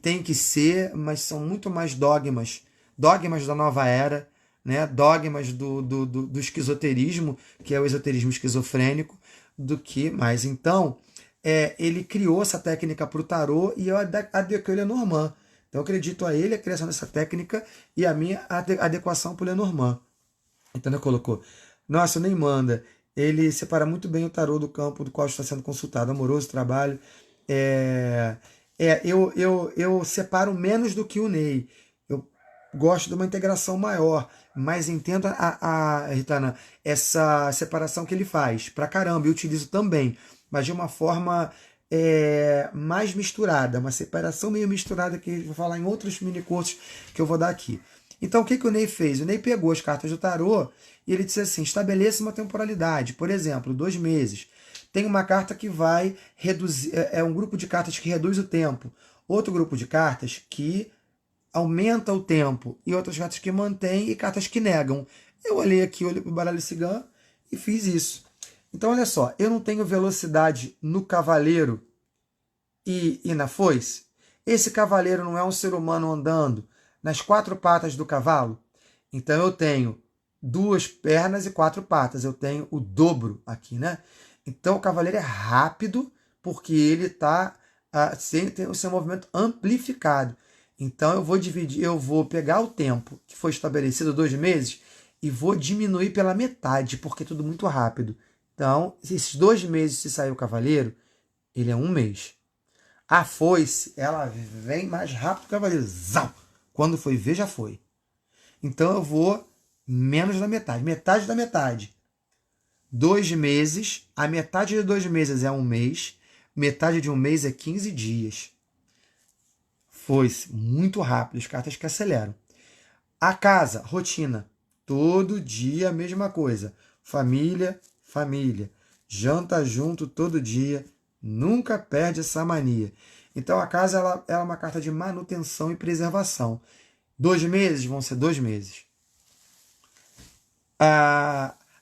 tem que ser, mas são muito mais dogmas da nova era, né? Dogmas do esquizoterismo, que é o esoterismo esquizofrênico, do que mais. Então, ele criou essa técnica para o tarô e eu adequei o Lenormand. Então, eu acredito a ele a criação dessa técnica e a minha adequação para o Lenormand. Então, ele colocou, nossa, nem manda. Ele separa muito bem o tarô do campo do qual está sendo consultado. Amoroso, trabalho. Eu separo menos do que o Ney. Eu gosto de uma integração maior, mas entendo Ritana, essa separação que ele faz. Pra caramba, eu utilizo também, mas de uma forma mais misturada, uma separação meio misturada que eu vou falar em outros mini cursos que eu vou dar aqui. Então, o que o Ney fez? O Ney pegou as cartas do tarô e ele disse assim, estabeleça uma temporalidade, por exemplo, 2 meses. Tem uma carta que vai reduzir, um grupo de cartas que reduz o tempo, outro grupo de cartas que aumenta o tempo, e outras cartas que mantém e cartas que negam. Eu olhei aqui, olhei para o baralho cigano e fiz isso. Então, olha só, eu não tenho velocidade no cavaleiro e na foice. Esse cavaleiro não é um ser humano andando nas 4 patas do cavalo. Então, eu tenho 2 pernas e 4 patas. Eu tenho o dobro aqui, né? Então, o cavaleiro é rápido porque ele está tem o seu movimento amplificado. Então, eu vou pegar o tempo que foi estabelecido 2 meses e vou diminuir pela metade, porque é tudo muito rápido. Então, esses 2 meses, se sair o cavaleiro, ele é 1 mês. A foice, ela vem mais rápido que o cavaleiro. Zau! Quando foi ver, já foi. Então, eu vou menos da metade. Metade da metade. 2 meses. A metade de 2 meses é 1 mês. Metade de 1 mês é 15 dias. Foi-se muito rápido. As cartas que aceleram. A casa, rotina. Todo dia a mesma coisa. Família, família. Janta junto todo dia. Nunca perde essa mania. Então a casa ela é uma carta de manutenção e preservação. 2 meses vão ser 2 meses.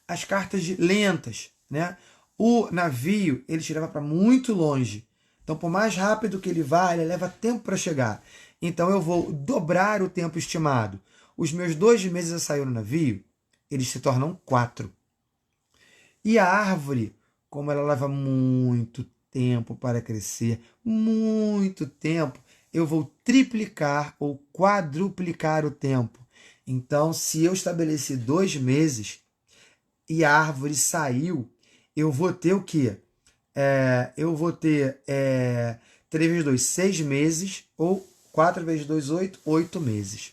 As cartas lentas, né? O navio ele te leva para muito longe. Então, por mais rápido que ele vá, ele leva tempo para chegar. Então, eu vou dobrar o tempo estimado. Os meus 2 meses a sair no navio, eles se tornam 4. E a árvore, como ela leva muito tempo para crescer, muito tempo, eu vou triplicar ou quadruplicar o tempo. Então, se eu estabeleci 2 meses e a árvore saiu, eu vou ter o quê? Eu vou ter 3 vezes 2, 6 meses, ou 4 vezes 2, 8, 8 meses.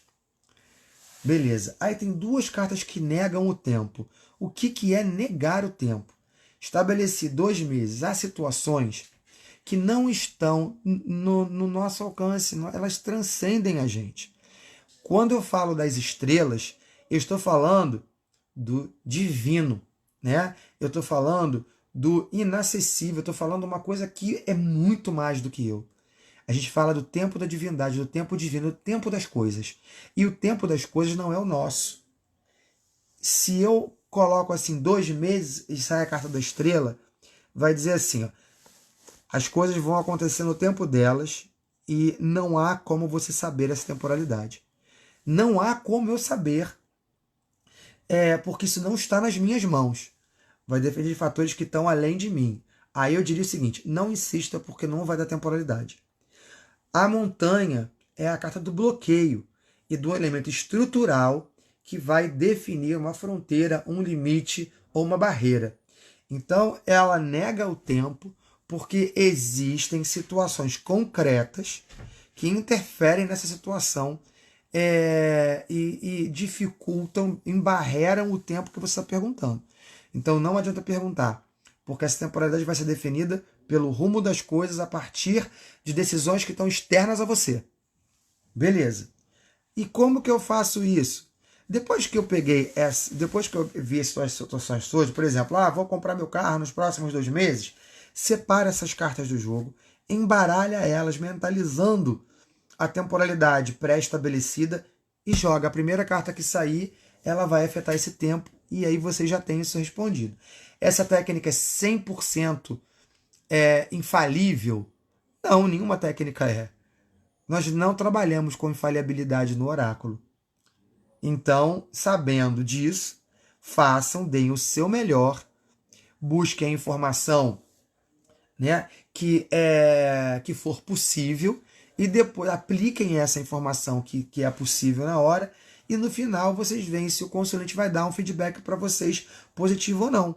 Beleza. Aí tem 2 cartas que negam o tempo. O que é negar o tempo? Estabeleci 2 meses. Há situações que não estão no nosso alcance, elas transcendem a gente. Quando eu falo das estrelas, eu estou falando do divino, né? Eu estou falando do inacessível, eu estou falando uma coisa que é muito mais do que eu. A gente fala do tempo da divindade, do tempo divino, do tempo das coisas. E o tempo das coisas não é o nosso. Se eu coloco assim 2 meses e sai a carta da estrela, vai dizer assim, ó, as coisas vão acontecer no tempo delas e não há como você saber essa temporalidade. Não há como eu saber, porque isso não está nas minhas mãos. Vai depender de fatores que estão além de mim. Aí eu diria o seguinte, não insista porque não vai dar temporalidade. A montanha é a carta do bloqueio e do elemento estrutural que vai definir uma fronteira, um limite ou uma barreira. Então, ela nega o tempo porque existem situações concretas que interferem nessa situação e dificultam, embarreram o tempo que você está perguntando. Então, não adianta perguntar, porque essa temporalidade vai ser definida pelo rumo das coisas a partir de decisões que estão externas a você. Beleza. E como que eu faço isso? Depois que eu depois que eu vi essas situações todas, por exemplo, vou comprar meu carro nos próximos 2 meses, separa essas cartas do jogo, embaralha elas, mentalizando a temporalidade pré-estabelecida e joga. A primeira carta que sair, ela vai afetar esse tempo e aí você já tem isso respondido. Essa técnica é 100% infalível? Não, nenhuma técnica é. Nós não trabalhamos com infalibilidade no oráculo. Então, sabendo disso, deem o seu melhor, busquem a informação, né, que for possível e depois apliquem essa informação que é possível na hora e no final vocês veem se o consulente vai dar um feedback para vocês positivo ou não.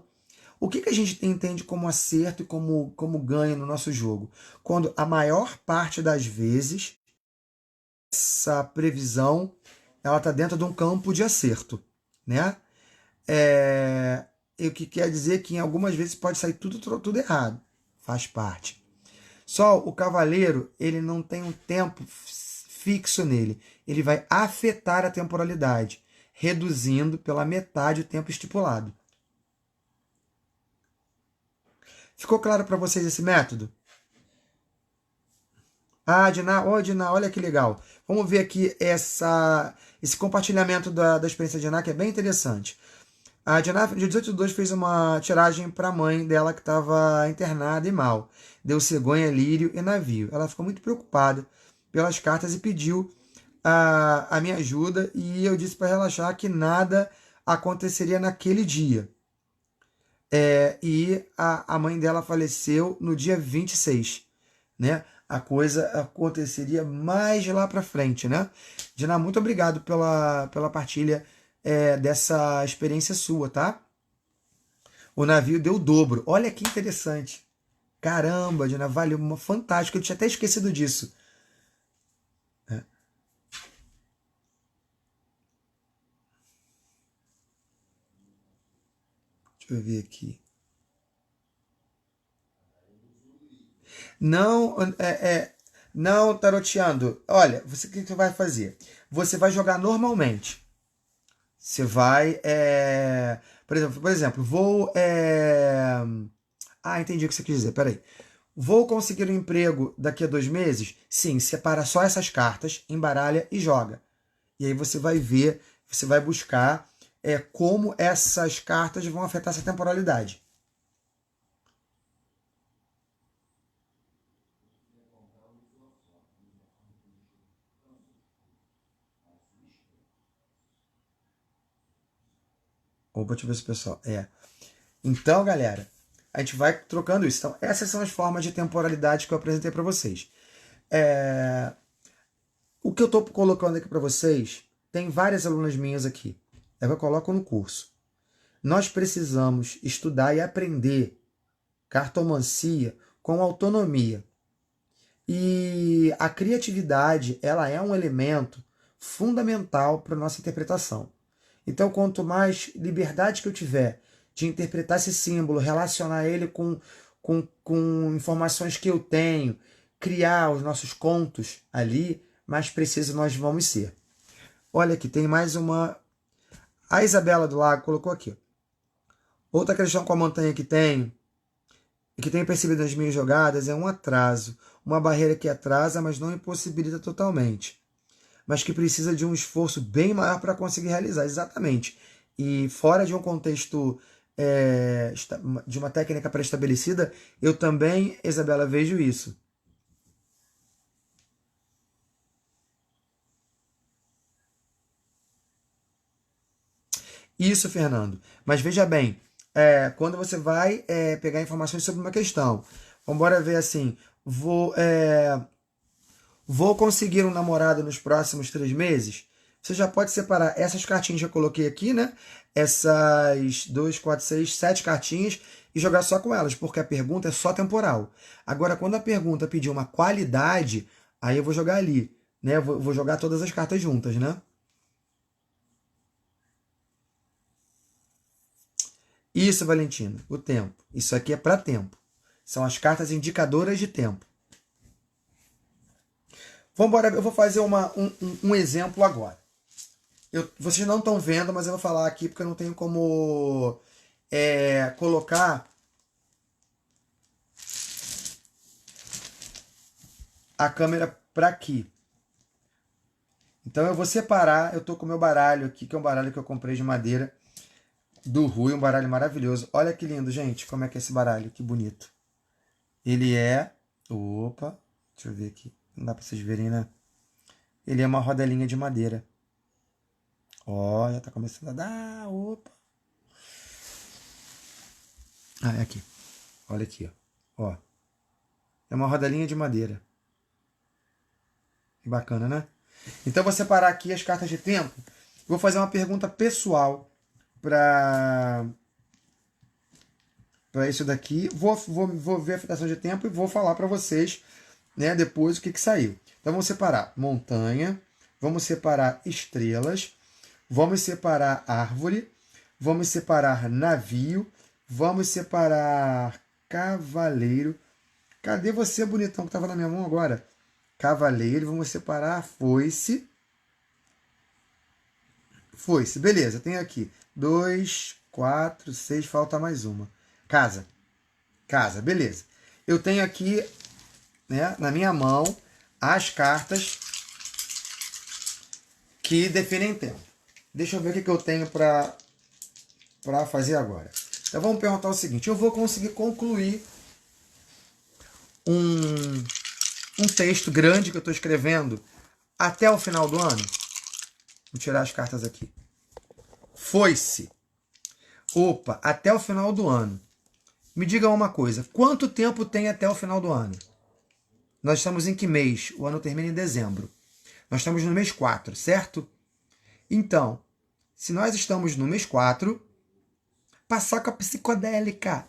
O que a gente entende como acerto e como ganho no nosso jogo? Quando a maior parte das vezes essa previsão ela está dentro de um campo de acerto, né? O que quer dizer que em algumas vezes pode sair tudo errado, faz parte. Só o cavaleiro ele não tem um tempo fixo nele, ele vai afetar a temporalidade, reduzindo pela metade o tempo estipulado. Ficou claro para vocês esse método? Diná, olha que legal. Vamos ver aqui esse compartilhamento da experiência de Diná, que é bem interessante. A Diná, dia 18/2, fez uma tiragem para a mãe dela que estava internada e mal. Deu cegonha, lírio e navio. Ela ficou muito preocupada pelas cartas e pediu a minha ajuda e eu disse para relaxar que nada aconteceria naquele dia. E a mãe dela faleceu no dia 26, né? A coisa aconteceria mais lá para frente, né? Diná, muito obrigado pela partilha dessa experiência sua, tá? O navio deu o dobro. Olha que interessante. Caramba, Diná, valeu, fantástico. Eu tinha até esquecido disso. Deixa eu ver aqui. Não, não taroteando. Olha, o que você vai fazer? Você vai jogar normalmente. Você vai, por exemplo, vou, entendi o que você quis dizer. Peraí. Vou conseguir um emprego daqui a 2 meses? Sim, separa só essas cartas, embaralha e joga. E aí você vai ver, você vai buscar como essas cartas vão afetar essa temporalidade. Opa, deixa eu ver se o pessoal. Então, galera, a gente vai trocando isso. Então, essas são as formas de temporalidade que eu apresentei para vocês. O que eu estou colocando aqui para vocês, tem várias alunas minhas aqui. Eu coloco no curso. Nós precisamos estudar e aprender cartomancia com autonomia. E a criatividade, ela é um elemento fundamental para a nossa interpretação. Então, quanto mais liberdade que eu tiver de interpretar esse símbolo, relacionar ele com informações que eu tenho, criar os nossos contos ali, mais preciso nós vamos ser. Olha aqui, tem mais uma. A Isabela do Lago colocou aqui. Outra questão com a montanha que tem. O que tenho percebido nas minhas jogadas é um atraso, uma barreira que atrasa, mas não impossibilita totalmente, mas que precisa de um esforço bem maior para conseguir realizar, exatamente. E fora de um contexto de uma técnica pré-estabelecida, eu também, Isabela, vejo isso. Isso, Fernando. Mas veja bem, quando você vai pegar informações sobre uma questão, vamos ver assim, vou conseguir um namorado nos próximos 3 meses? Você já pode separar essas cartinhas que eu coloquei aqui, né? Essas 2, 4, 6, 7 cartinhas e jogar só com elas, porque a pergunta é só temporal. Agora, quando a pergunta pedir uma qualidade, aí eu vou jogar ali, né? Vou jogar todas as cartas juntas, né? Isso, Valentina, o tempo. Isso aqui é para tempo. São as cartas indicadoras de tempo. Vamos embora, eu vou fazer um exemplo agora. Vocês não estão vendo, mas eu vou falar aqui porque eu não tenho como colocar a câmera para aqui. Então eu vou separar, eu tô com o meu baralho aqui, que é um baralho que eu comprei de madeira do Rui, um baralho maravilhoso. Olha que lindo, gente, como é que é esse baralho, que bonito. Ele é, opa, deixa eu ver aqui, não dá para vocês verem, né? Ele é uma rodelinha de madeira. Ó, já tá começando a dar, opa. Ah, é aqui. Olha aqui, ó. É uma rodelinha de madeira. Que bacana, né? Então eu vou separar aqui as cartas de tempo. Vou fazer uma pergunta pessoal para isso daqui. Vou ver a fitação de tempo e vou falar para vocês, né, depois o que saiu. Então vamos separar montanha, vamos separar estrelas, vamos separar árvore, vamos separar navio, vamos separar cavaleiro. Cadê você, bonitão, que estava na minha mão agora? Cavaleiro, vamos separar foice. Foice, beleza, tem aqui 2, 4, 6, falta mais uma. Casa, casa, beleza. Eu tenho aqui, né, na minha mão as cartas que definem tempo. Deixa eu ver o que eu tenho para fazer agora. Então vamos perguntar o seguinte: eu vou conseguir concluir um texto grande que eu estou escrevendo até o final do ano? Vou tirar as cartas aqui. Foi-se. Opa, até o final do ano. Me diga uma coisa, quanto tempo tem até o final do ano? Nós estamos em que mês? O ano termina em dezembro. Nós estamos no mês 4, certo? Então, se nós estamos no mês 4, passar com a psicodélica.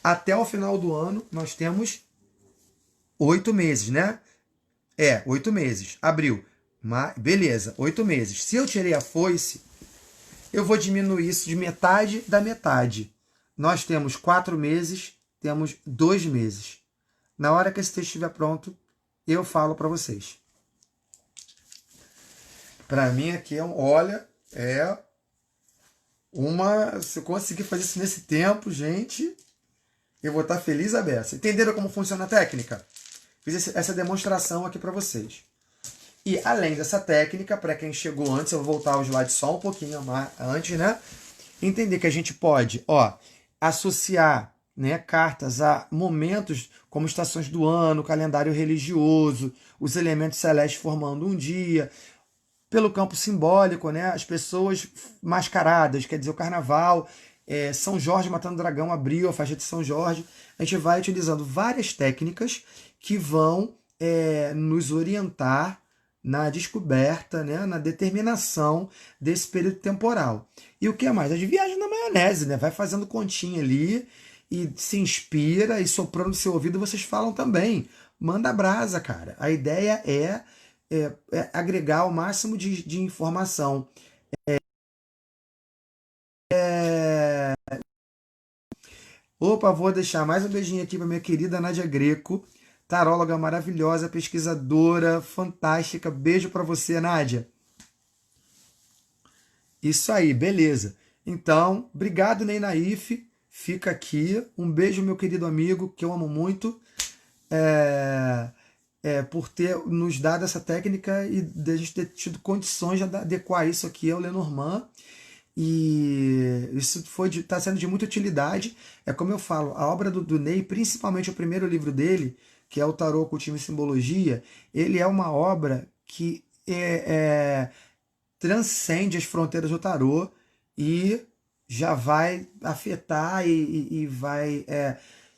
Até o final do ano, nós temos 8 meses, né? 8 meses. Abril. Beleza, 8 meses. Se eu tirei a foice, eu vou diminuir isso de metade da metade. Nós temos 4 meses, temos 2 meses. Na hora que esse texto estiver pronto, eu falo para vocês. Para mim aqui olha, se eu conseguir fazer isso nesse tempo, gente, eu vou estar feliz a beça. Entenderam como funciona a técnica? Fiz essa demonstração aqui para vocês. E além dessa técnica, para quem chegou antes, eu vou voltar ao slide só um pouquinho antes, né? Entender que a gente pode, associar, né, cartas a momentos como estações do ano, calendário religioso, os elementos celestes formando um dia, pelo campo simbólico, né, as pessoas mascaradas, quer dizer, o carnaval, São Jorge matando dragão, abril, a faixa de São Jorge. A gente vai utilizando várias técnicas que vão nos orientar na descoberta, né, na determinação desse período temporal. E o que mais? As viagens na maionese, né? Vai fazendo continha ali e se inspira e soprando no seu ouvido vocês falam também. Manda brasa, cara. A ideia é agregar o máximo de informação. Opa, vou deixar mais um beijinho aqui para minha querida Nádia Greco, taróloga maravilhosa, pesquisadora, fantástica. Beijo para você, Nádia. Isso aí, beleza. Então, obrigado, Ney Naif. fica aqui. Um beijo, meu querido amigo, que eu amo muito, é, por ter nos dado essa técnica e de a gente ter tido condições de adequar isso aqui ao Lenormand. E isso está sendo de muita utilidade. É como eu falo, a obra do Ney, principalmente o primeiro livro dele, que é o Tarô, Ocultismo e Simbologia, ele é uma obra que transcende as fronteiras do tarô e já vai afetar e vai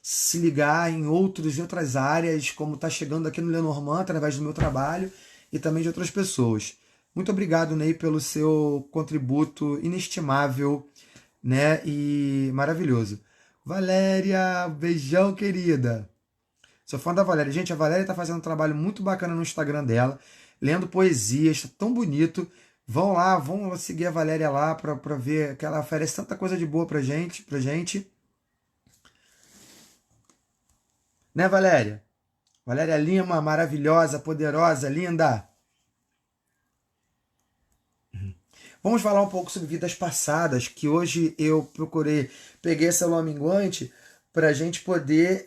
se ligar em outras áreas, como está chegando aqui no Lenormand, através do meu trabalho e também de outras pessoas. Muito obrigado, Ney, pelo seu contributo inestimável, né, e maravilhoso. Valéria, beijão, querida. Sou fã da Valéria. Gente, a Valéria está fazendo um trabalho muito bacana no Instagram dela, lendo poesias, está tão bonito. Vão lá, vão seguir a Valéria lá para ver que ela oferece tanta coisa de boa pra gente, Né, Valéria? Valéria Lima, maravilhosa, poderosa, linda. Vamos falar um pouco sobre vidas passadas, que hoje eu peguei essa lua minguante para a gente poder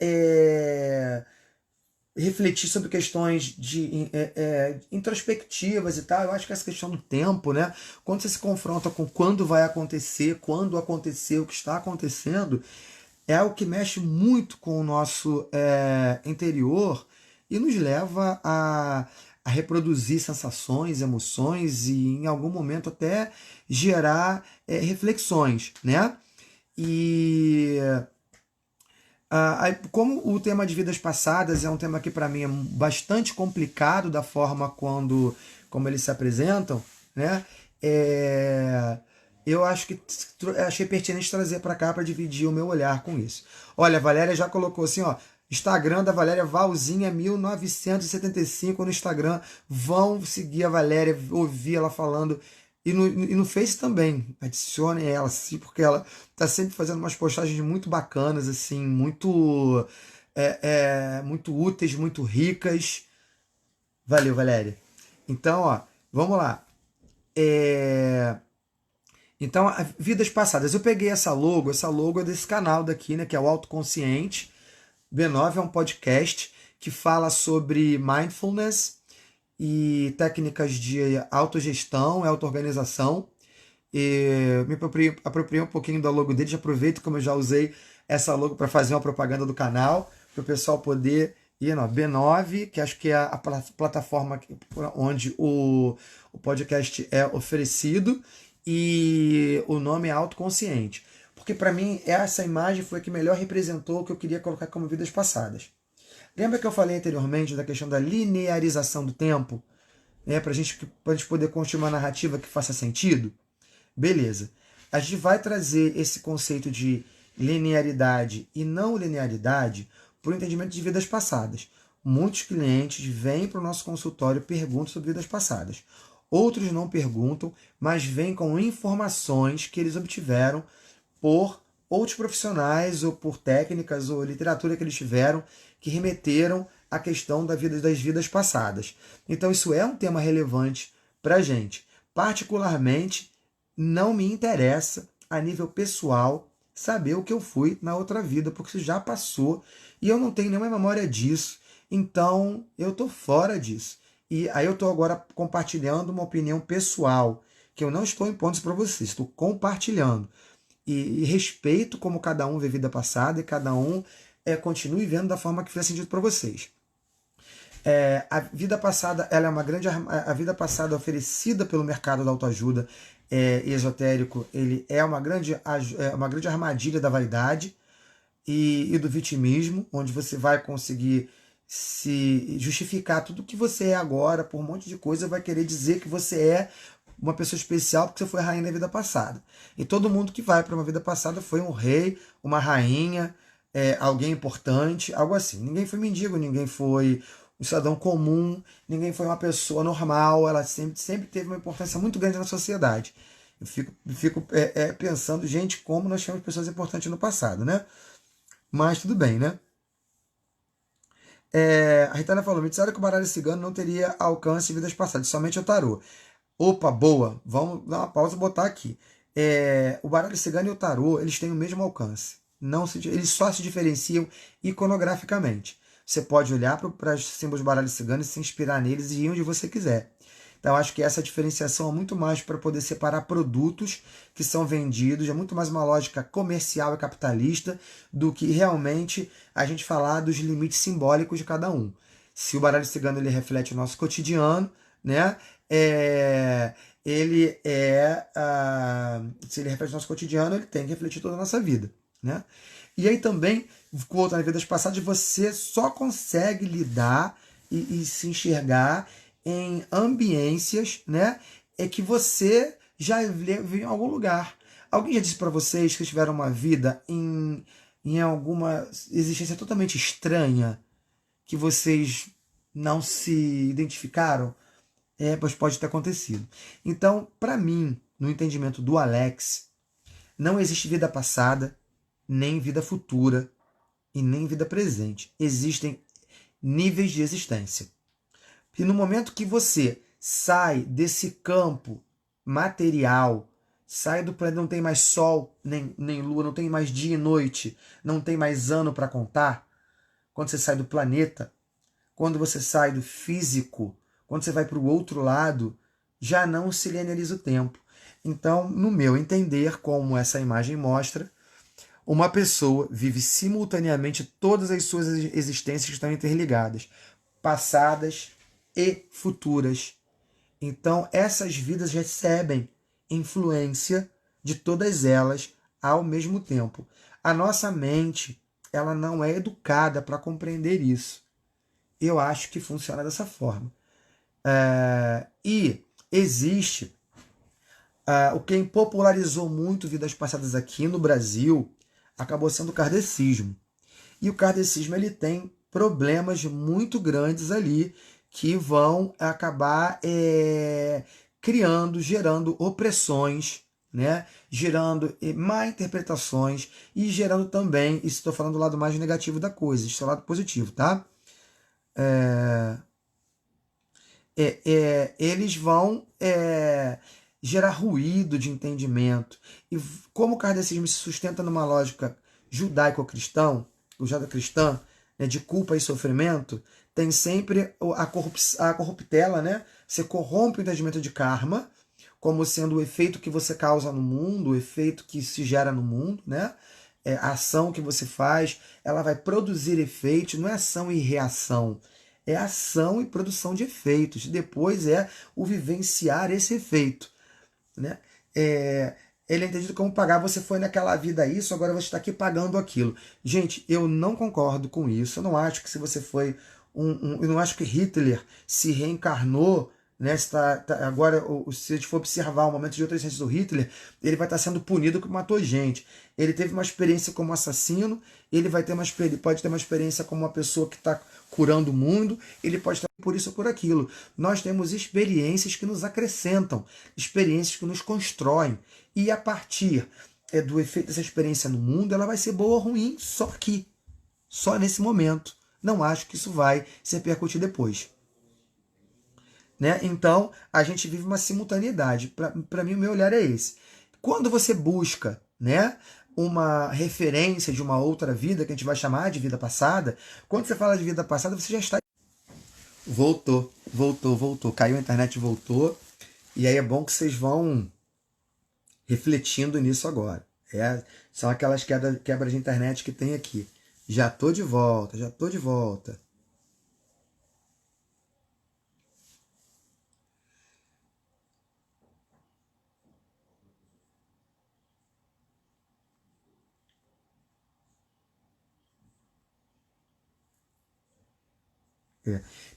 refletir sobre questões de introspectivas e tal. Eu acho que essa questão do tempo, né? Quando você se confronta com quando vai acontecer, quando aconteceu, o que está acontecendo, é algo que mexe muito com o nosso interior e nos leva a reproduzir sensações, emoções e em algum momento até gerar reflexões, né? E como o tema de vidas passadas é um tema que para mim é bastante complicado da forma como eles se apresentam, né? Eu achei pertinente trazer para cá para dividir o meu olhar com isso. Olha, a Valéria já colocou assim, ó, Instagram da Valéria Valzinha 1975 no Instagram. Vão seguir a Valéria, ouvir ela falando. E no Face também. Adicionem ela, sim, porque ela tá sempre fazendo umas postagens muito bacanas, assim, muito úteis, muito ricas. Valeu, Valéria. Então, ó, vamos lá. Então, vidas passadas. Eu peguei essa logo é desse canal daqui, né, que é o Autoconsciente. B9 é um podcast que fala sobre mindfulness e técnicas de autogestão, auto-organização. Me apropriei um pouquinho da logo dele, já aproveito como eu já usei essa logo para fazer uma propaganda do canal, para o pessoal poder ir no B9, que acho que é a plataforma onde o podcast é oferecido, e o nome é Autoconsciente. Porque para mim essa imagem foi a que melhor representou o que eu queria colocar como vidas passadas. Lembra que eu falei anteriormente da questão da linearização do tempo? Para a gente poder construir uma narrativa que faça sentido? Beleza. A gente vai trazer esse conceito de linearidade e não linearidade para o entendimento de vidas passadas. Muitos clientes vêm para o nosso consultório e perguntam sobre vidas passadas. Outros não perguntam, mas vêm com informações que eles obtiveram por outros profissionais, ou por técnicas, ou literatura que eles tiveram, que remeteram à questão das vidas passadas. Então isso é um tema relevante para a gente. Particularmente, não me interessa, a nível pessoal, saber o que eu fui na outra vida, porque isso já passou e eu não tenho nenhuma memória disso. Então, eu estou fora disso. E aí eu estou agora compartilhando uma opinião pessoal, que eu não estou impondo isso para vocês, estou compartilhando. E respeito como cada um vê vida passada e cada um continue vendo da forma que fizer sentido para vocês. A vida passada, ela é a vida passada oferecida pelo mercado da autoajuda esotérico, ele é uma grande armadilha da vaidade e do vitimismo, onde você vai conseguir se justificar tudo que você é agora por um monte de coisa, vai querer dizer que você é uma pessoa especial porque você foi rainha da vida passada. E todo mundo que vai para uma vida passada foi um rei, uma rainha, alguém importante, algo assim. Ninguém foi mendigo, ninguém foi um cidadão comum, ninguém foi uma pessoa normal, ela sempre teve uma importância muito grande na sociedade. Eu fico pensando, gente, como nós tivemos pessoas importantes no passado, né? Mas tudo bem, né? A Ritana falou, me disseram que o baralho cigano não teria alcance em vidas passadas, somente o tarô. Opa, boa, vamos dar uma pausa e botar aqui. O baralho cigano e o tarô, eles têm o mesmo alcance. eles só se diferenciam iconograficamente. Você pode olhar para os símbolos do baralho cigano e se inspirar neles e ir onde você quiser. Então, acho que essa diferenciação é muito mais para poder separar produtos que são vendidos, é muito mais uma lógica comercial e capitalista do que realmente a gente falar dos limites simbólicos de cada um. Se o baralho cigano ele reflete o nosso cotidiano, né? Se ele reflete o nosso cotidiano, ele tem que refletir toda a nossa vida, né? E aí também, voltando às vidas passadas, você só consegue lidar e se enxergar em ambiências, né, que você já viu em algum lugar. Alguém já disse para vocês que tiveram uma vida em alguma existência totalmente estranha, que vocês não se identificaram? Pois pode ter acontecido. Então, para mim, no entendimento do Alex, não existe vida passada, nem vida futura e nem vida presente. Existem níveis de existência. E no momento que você sai desse campo material, sai do planeta, não tem mais sol, nem lua, não tem mais dia e noite, não tem mais ano para contar, quando você sai do planeta, quando você sai do físico, quando você vai para o outro lado, já não se lineariza o tempo. Então, no meu entender, como essa imagem mostra, uma pessoa vive simultaneamente todas as suas existências que estão interligadas, passadas e futuras. Então, essas vidas recebem influência de todas elas ao mesmo tempo. A nossa mente, ela não é educada para compreender isso. Eu acho que funciona dessa forma. E existe o quem popularizou muito vidas passadas aqui no Brasil acabou sendo o kardecismo. E o kardecismo ele tem problemas muito grandes ali que vão acabar gerando opressões, né? Gerando má interpretações e gerando também, isso estou falando do lado mais negativo da coisa, isso é o lado positivo, tá? Eles vão gerar ruído de entendimento. E como o kardecismo se sustenta numa lógica judaico-cristã, né, de culpa e sofrimento, tem sempre a corruptela, né? Você corrompe o entendimento de karma, como sendo o efeito que você causa no mundo, o efeito que se gera no mundo, né? A ação que você faz, ela vai produzir efeitos, não é ação e reação, é ação e produção de efeitos. Depois é o vivenciar esse efeito, né? Ele é entendido como pagar. Você foi naquela vida isso, agora você está aqui pagando aquilo. Gente, eu não concordo com isso. Eu não acho que se você foi eu não acho que Hitler se reencarnou, né? Agora, se a gente for observar o momento de outra existência do Hitler, ele vai estar sendo punido porque matou gente. Ele teve uma experiência como assassino, ele pode ter uma experiência como uma pessoa que está curando o mundo, ele pode estar por isso ou por aquilo. Nós temos experiências que nos acrescentam, experiências que nos constroem. E a partir do efeito dessa experiência no mundo, ela vai ser boa ou ruim só aqui, só nesse momento. Não acho que isso vai se repercutir depois. Né? Então, a gente vive uma simultaneidade. Para mim, o meu olhar é esse. Quando você busca, né, uma referência de uma outra vida, que a gente vai chamar de vida passada, quando você fala de vida passada, você já está... Voltou. Caiu a internet, voltou. E aí é bom que vocês vão refletindo nisso agora. São aquelas quebras de internet que tem aqui. Já tô de volta.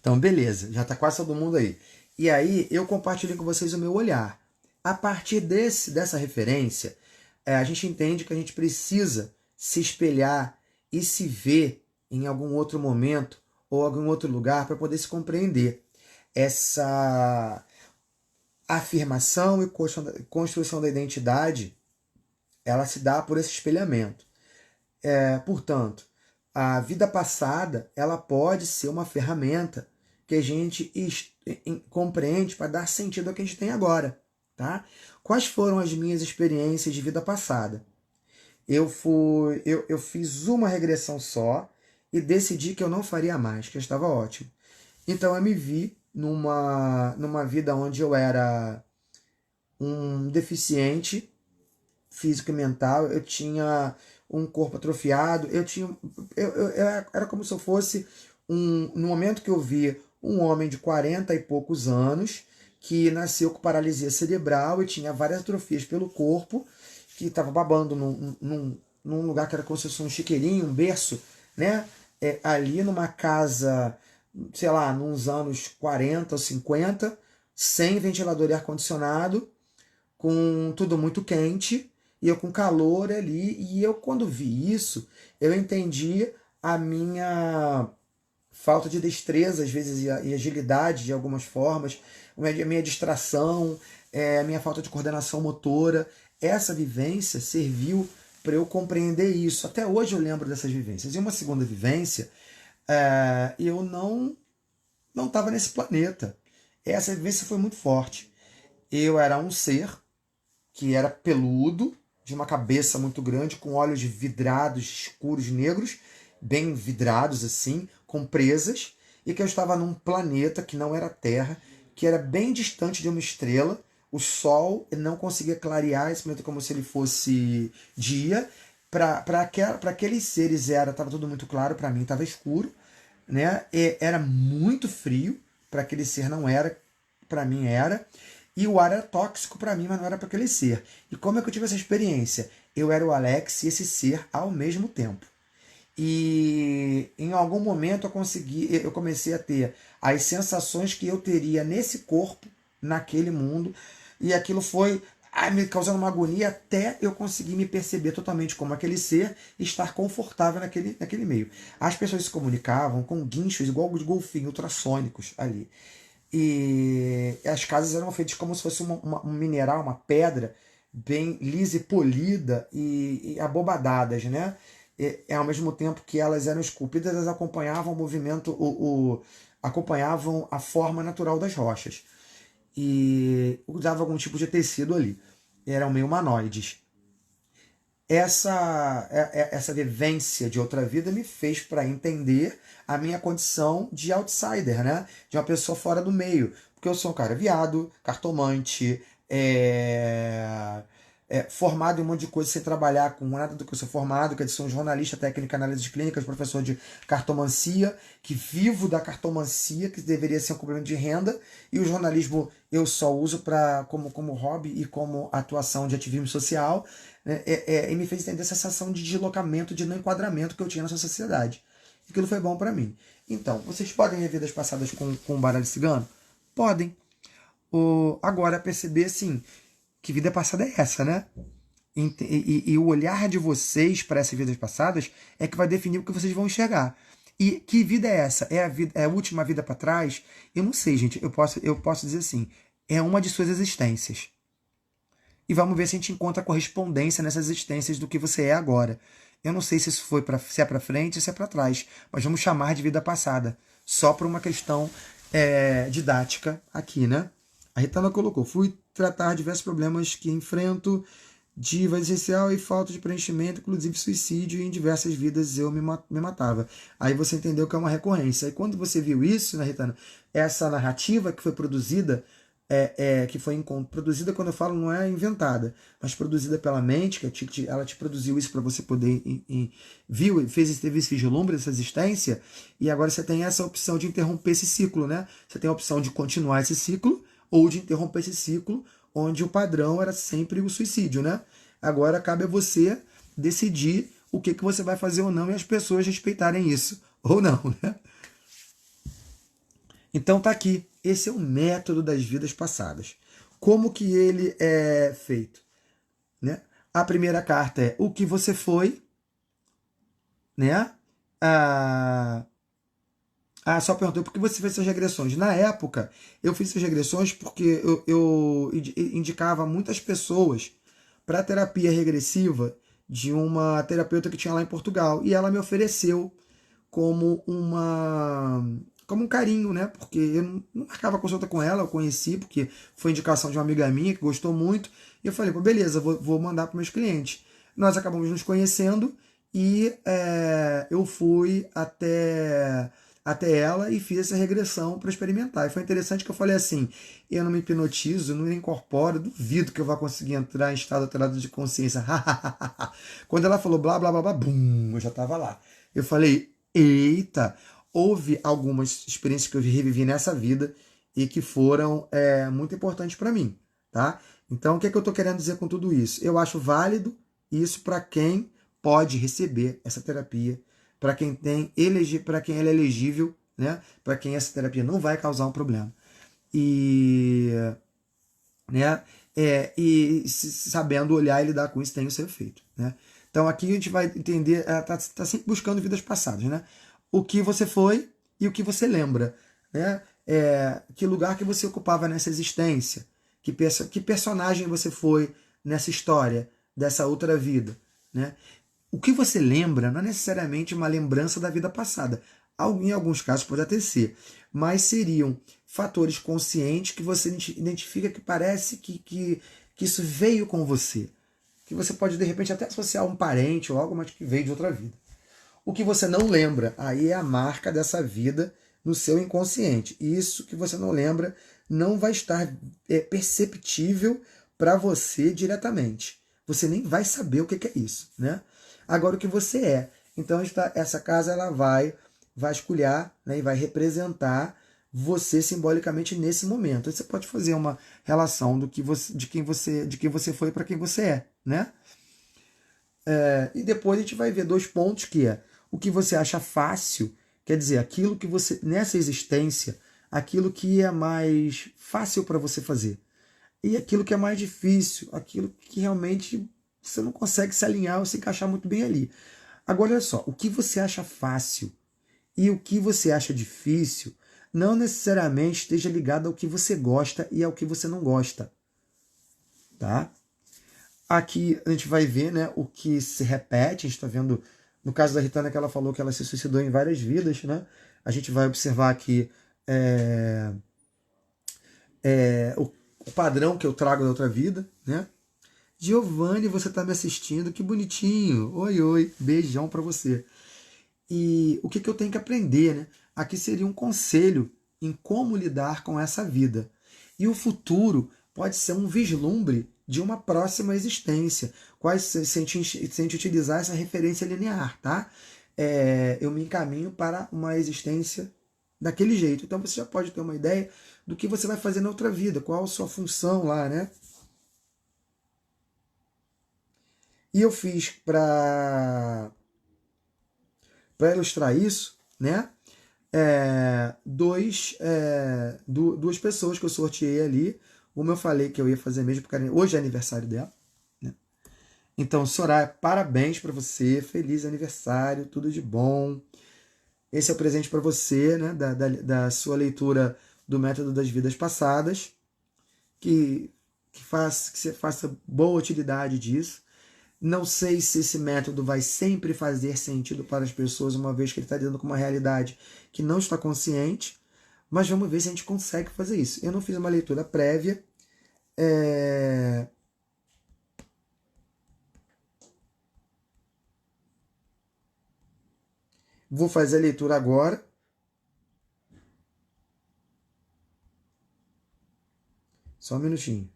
Então, beleza, já está quase todo mundo aí. E aí, eu compartilho com vocês o meu olhar. A partir dessa referência, a gente entende que a gente precisa se espelhar e se ver em algum outro momento ou algum outro lugar para poder se compreender. Essa afirmação e construção da identidade, ela se dá por esse espelhamento. Portanto, a vida passada, ela pode ser uma ferramenta que a gente compreende para dar sentido ao que a gente tem agora, tá? Quais foram as minhas experiências de vida passada? Eu fiz uma regressão só e decidi que eu não faria mais, que eu estava ótimo. Então eu me vi numa vida onde eu era um deficiente físico e mental, eu tinha um corpo atrofiado, era como se eu fosse no momento que eu vi um homem de 40 e poucos anos, que nasceu com paralisia cerebral e tinha várias atrofias pelo corpo, que estava babando num lugar que era como se fosse um chiqueirinho, um berço, né? Ali numa casa, sei lá, nos anos 40 ou 50, sem ventilador e ar-condicionado, com tudo muito quente, e eu com calor ali, e eu quando vi isso, eu entendi a minha falta de destreza, às vezes, e agilidade de algumas formas, a minha distração, a minha falta de coordenação motora. Essa vivência serviu para eu compreender isso. Até hoje eu lembro dessas vivências. E uma segunda vivência, eu não estava nesse planeta. Essa vivência foi muito forte. Eu era um ser que era peludo, de uma cabeça muito grande, com olhos vidrados, escuros, negros, bem vidrados assim, com presas, e que eu estava num planeta que não era Terra, que era bem distante de uma estrela. O Sol não conseguia clarear esse planeta como se ele fosse dia. Para aqueles seres estava tudo muito claro, para mim estava escuro, né? Era muito frio, para aquele ser não era, para mim era. E o ar era tóxico para mim, mas não era para aquele ser. E como é que eu tive essa experiência? Eu era o Alex e esse ser ao mesmo tempo. E em algum momento eu comecei a ter as sensações que eu teria nesse corpo, naquele mundo, e aquilo foi me causando uma agonia até eu conseguir me perceber totalmente como aquele ser e estar confortável naquele meio. As pessoas se comunicavam com guinchos igual de golfinho, ultrassônicos ali. E as casas eram feitas como se fosse um mineral, uma pedra bem lisa e polida e abobadadas, né? Ao mesmo tempo que elas eram esculpidas, elas acompanhavam o movimento, acompanhavam a forma natural das rochas. E usava algum tipo de tecido ali. Eram meio humanoides. Essa vivência de outra vida me fez para entender a minha condição de outsider, né? De uma pessoa fora do meio. Porque eu sou um cara viado, cartomante, formado em um monte de coisa sem trabalhar com nada do que eu sou formado, que eu sou um jornalista técnico em análise clínicas, professor de cartomancia, que vivo da cartomancia, que deveria ser um complemento de renda, e o jornalismo eu só uso como hobby e como atuação de ativismo social, né? E me fez entender essa sensação de deslocamento, de não enquadramento que eu tinha nessa sociedade. E aquilo foi bom para mim. Então, vocês podem ver vidas passadas com o baralho cigano? Podem. Agora, perceber assim, que vida passada é essa, né? E o olhar de vocês para essas vidas passadas é que vai definir o que vocês vão enxergar. E que vida é essa? É a última vida para trás? Eu não sei, gente. Eu posso dizer assim. É uma de suas existências. E vamos ver se a gente encontra correspondência nessas existências do que você é agora. Eu não sei se isso se é para frente ou se é para trás. Mas vamos chamar de vida passada. Só por uma questão didática aqui, né? A Ritana colocou: fui tratar diversos problemas que enfrento, diva essencial e falta de preenchimento, inclusive suicídio, e em diversas vidas eu me matava. Aí você entendeu que é uma recorrência. E quando você viu isso, né, Ritana, essa narrativa que foi produzida, produzida, quando eu falo, não é inventada, mas produzida pela mente, que ela te produziu isso para você poder teve esse vislumbre dessa existência, e agora você tem essa opção de interromper esse ciclo, né? Você tem a opção de continuar esse ciclo ou de interromper esse ciclo, onde o padrão era sempre o suicídio, né? Agora cabe a você decidir o que você vai fazer ou não e as pessoas respeitarem isso ou não, né? Então tá aqui. Esse é o método das vidas passadas. Como que ele é feito? Né? A primeira carta é o que você foi, né? Só perguntou por que você fez essas regressões. Na época, eu fiz essas regressões porque eu indicava muitas pessoas para terapia regressiva de uma terapeuta que tinha lá em Portugal. E ela me ofereceu como um carinho, né? Porque eu não marcava consulta com ela, eu conheci, porque foi indicação de uma amiga minha que gostou muito. E eu falei, pô, beleza, vou mandar para meus clientes. nós acabamos nos conhecendo e eu fui até ela e fiz essa regressão para experimentar. E foi interessante que eu falei assim, eu não me hipnotizo, não me incorporo, duvido que eu vá conseguir entrar em estado alterado de consciência. Quando ela falou blá, blá, blá, blá, bum, eu já estava lá. Eu falei, eita, houve algumas experiências que eu revivi nessa vida e que foram muito importantes para mim, tá? Então, o que é que eu estou querendo dizer com tudo isso? Eu acho válido isso para quem pode receber essa terapia, para quem para quem ela é elegível, né? Para quem essa terapia não vai causar um problema. E, né? E sabendo olhar e lidar com isso tem o seu efeito, né? Então aqui a gente vai entender, tá sempre buscando vidas passadas, né? O que você foi e o que você lembra, né? Que lugar que você ocupava nessa existência, que personagem você foi nessa história dessa outra vida, né? O que você lembra não é necessariamente uma lembrança da vida passada. Em alguns casos pode até ser, mas seriam fatores conscientes que você identifica que parece que isso veio com você. Que você pode, de repente, até associar a um parente ou algo, mas que veio de outra vida. O que você não lembra, aí é a marca dessa vida no seu inconsciente. Isso que você não lembra não vai estar perceptível para você diretamente. Você nem vai saber o que é isso, né? Agora, o que você é. Então, essa casa ela vai vasculhar, né, e vai representar você simbolicamente nesse momento. Aí você pode fazer uma relação de quem você foi para quem você é, né? E depois a gente vai ver 2 pontos, que é o que você acha fácil, quer dizer, aquilo que você, nessa existência, aquilo que é mais fácil para você fazer. E aquilo que é mais difícil, aquilo que realmente você não consegue se alinhar ou se encaixar muito bem ali. Agora, olha só, o que você acha fácil e o que você acha difícil não necessariamente esteja ligado ao que você gosta e ao que você não gosta. Tá? Aqui a gente vai ver, né, o que se repete. A gente está vendo, no caso da Ritana, que ela falou que ela se suicidou em várias vidas, né? A gente vai observar aqui o padrão que eu trago da outra vida, né? Giovanni, você está me assistindo, que bonitinho. Oi, oi, beijão para você. E o que eu tenho que aprender, né? Aqui seria um conselho em como lidar com essa vida. E o futuro pode ser um vislumbre de uma próxima existência, se a gente utilizar essa referência linear, tá? Eu me encaminho para uma existência daquele jeito. Então você já pode ter uma ideia do que você vai fazer na outra vida, qual a sua função lá, né? E eu fiz para ilustrar isso, né? Duas pessoas que eu sorteei ali. Uma eu falei que eu ia fazer mesmo, porque hoje é aniversário dela, né? Então, Soraya, parabéns para você, feliz aniversário, tudo de bom. Esse é o presente para você, né? Da sua leitura do Método das Vidas Passadas, que você faça boa utilidade disso. Não sei se esse método vai sempre fazer sentido para as pessoas, uma vez que ele está lidando com uma realidade que não está consciente, mas vamos ver se a gente consegue fazer isso. Eu não fiz uma leitura prévia. Vou fazer a leitura agora. Só um minutinho.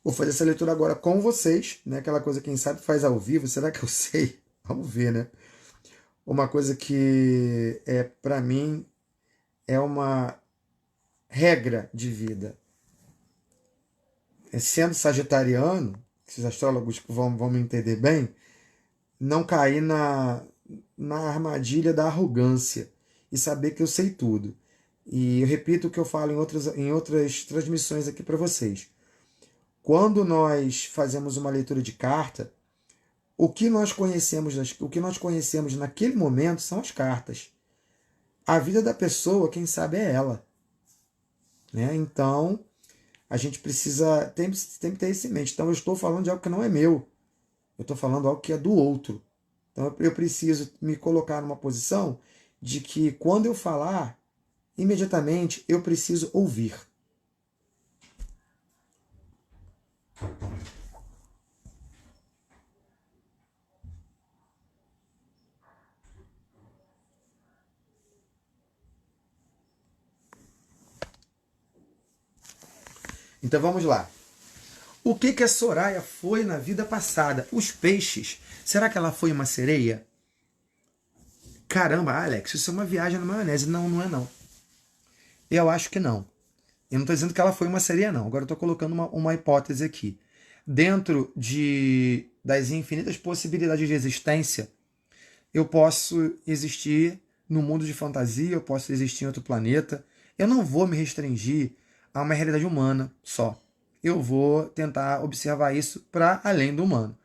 Vou fazer essa leitura agora com vocês, né? Aquela coisa, quem sabe faz ao vivo. Será que eu sei? Vamos ver, né? Uma coisa que para mim é uma regra de vida. Sendo sagitariano, esses astrólogos vão me entender bem, não cair na armadilha da arrogância e saber que eu sei tudo. E eu repito o que eu falo em outras transmissões aqui para vocês. Quando nós fazemos uma leitura de carta, o que nós conhecemos naquele momento são as cartas. A vida da pessoa, quem sabe, é ela, né? Então, a gente precisa tem que ter isso em mente. Então, eu estou falando de algo que não é meu. Eu estou falando de algo que é do outro. Então, eu preciso me colocar numa posição de que quando eu falar, imediatamente eu preciso ouvir. Então vamos lá. O que a Soraya foi na vida passada? Os peixes. Será que ela foi uma sereia? Caramba, Alex, isso é uma viagem na maionese. Não, não é não. Eu acho que não. Eu não estou dizendo que ela foi uma sereia, não. Agora eu estou colocando uma hipótese aqui. Dentro das infinitas possibilidades de existência, eu posso existir no mundo de fantasia, eu posso existir em outro planeta. Eu não vou me restringir a uma realidade humana só. Eu vou tentar observar isso para além do humano.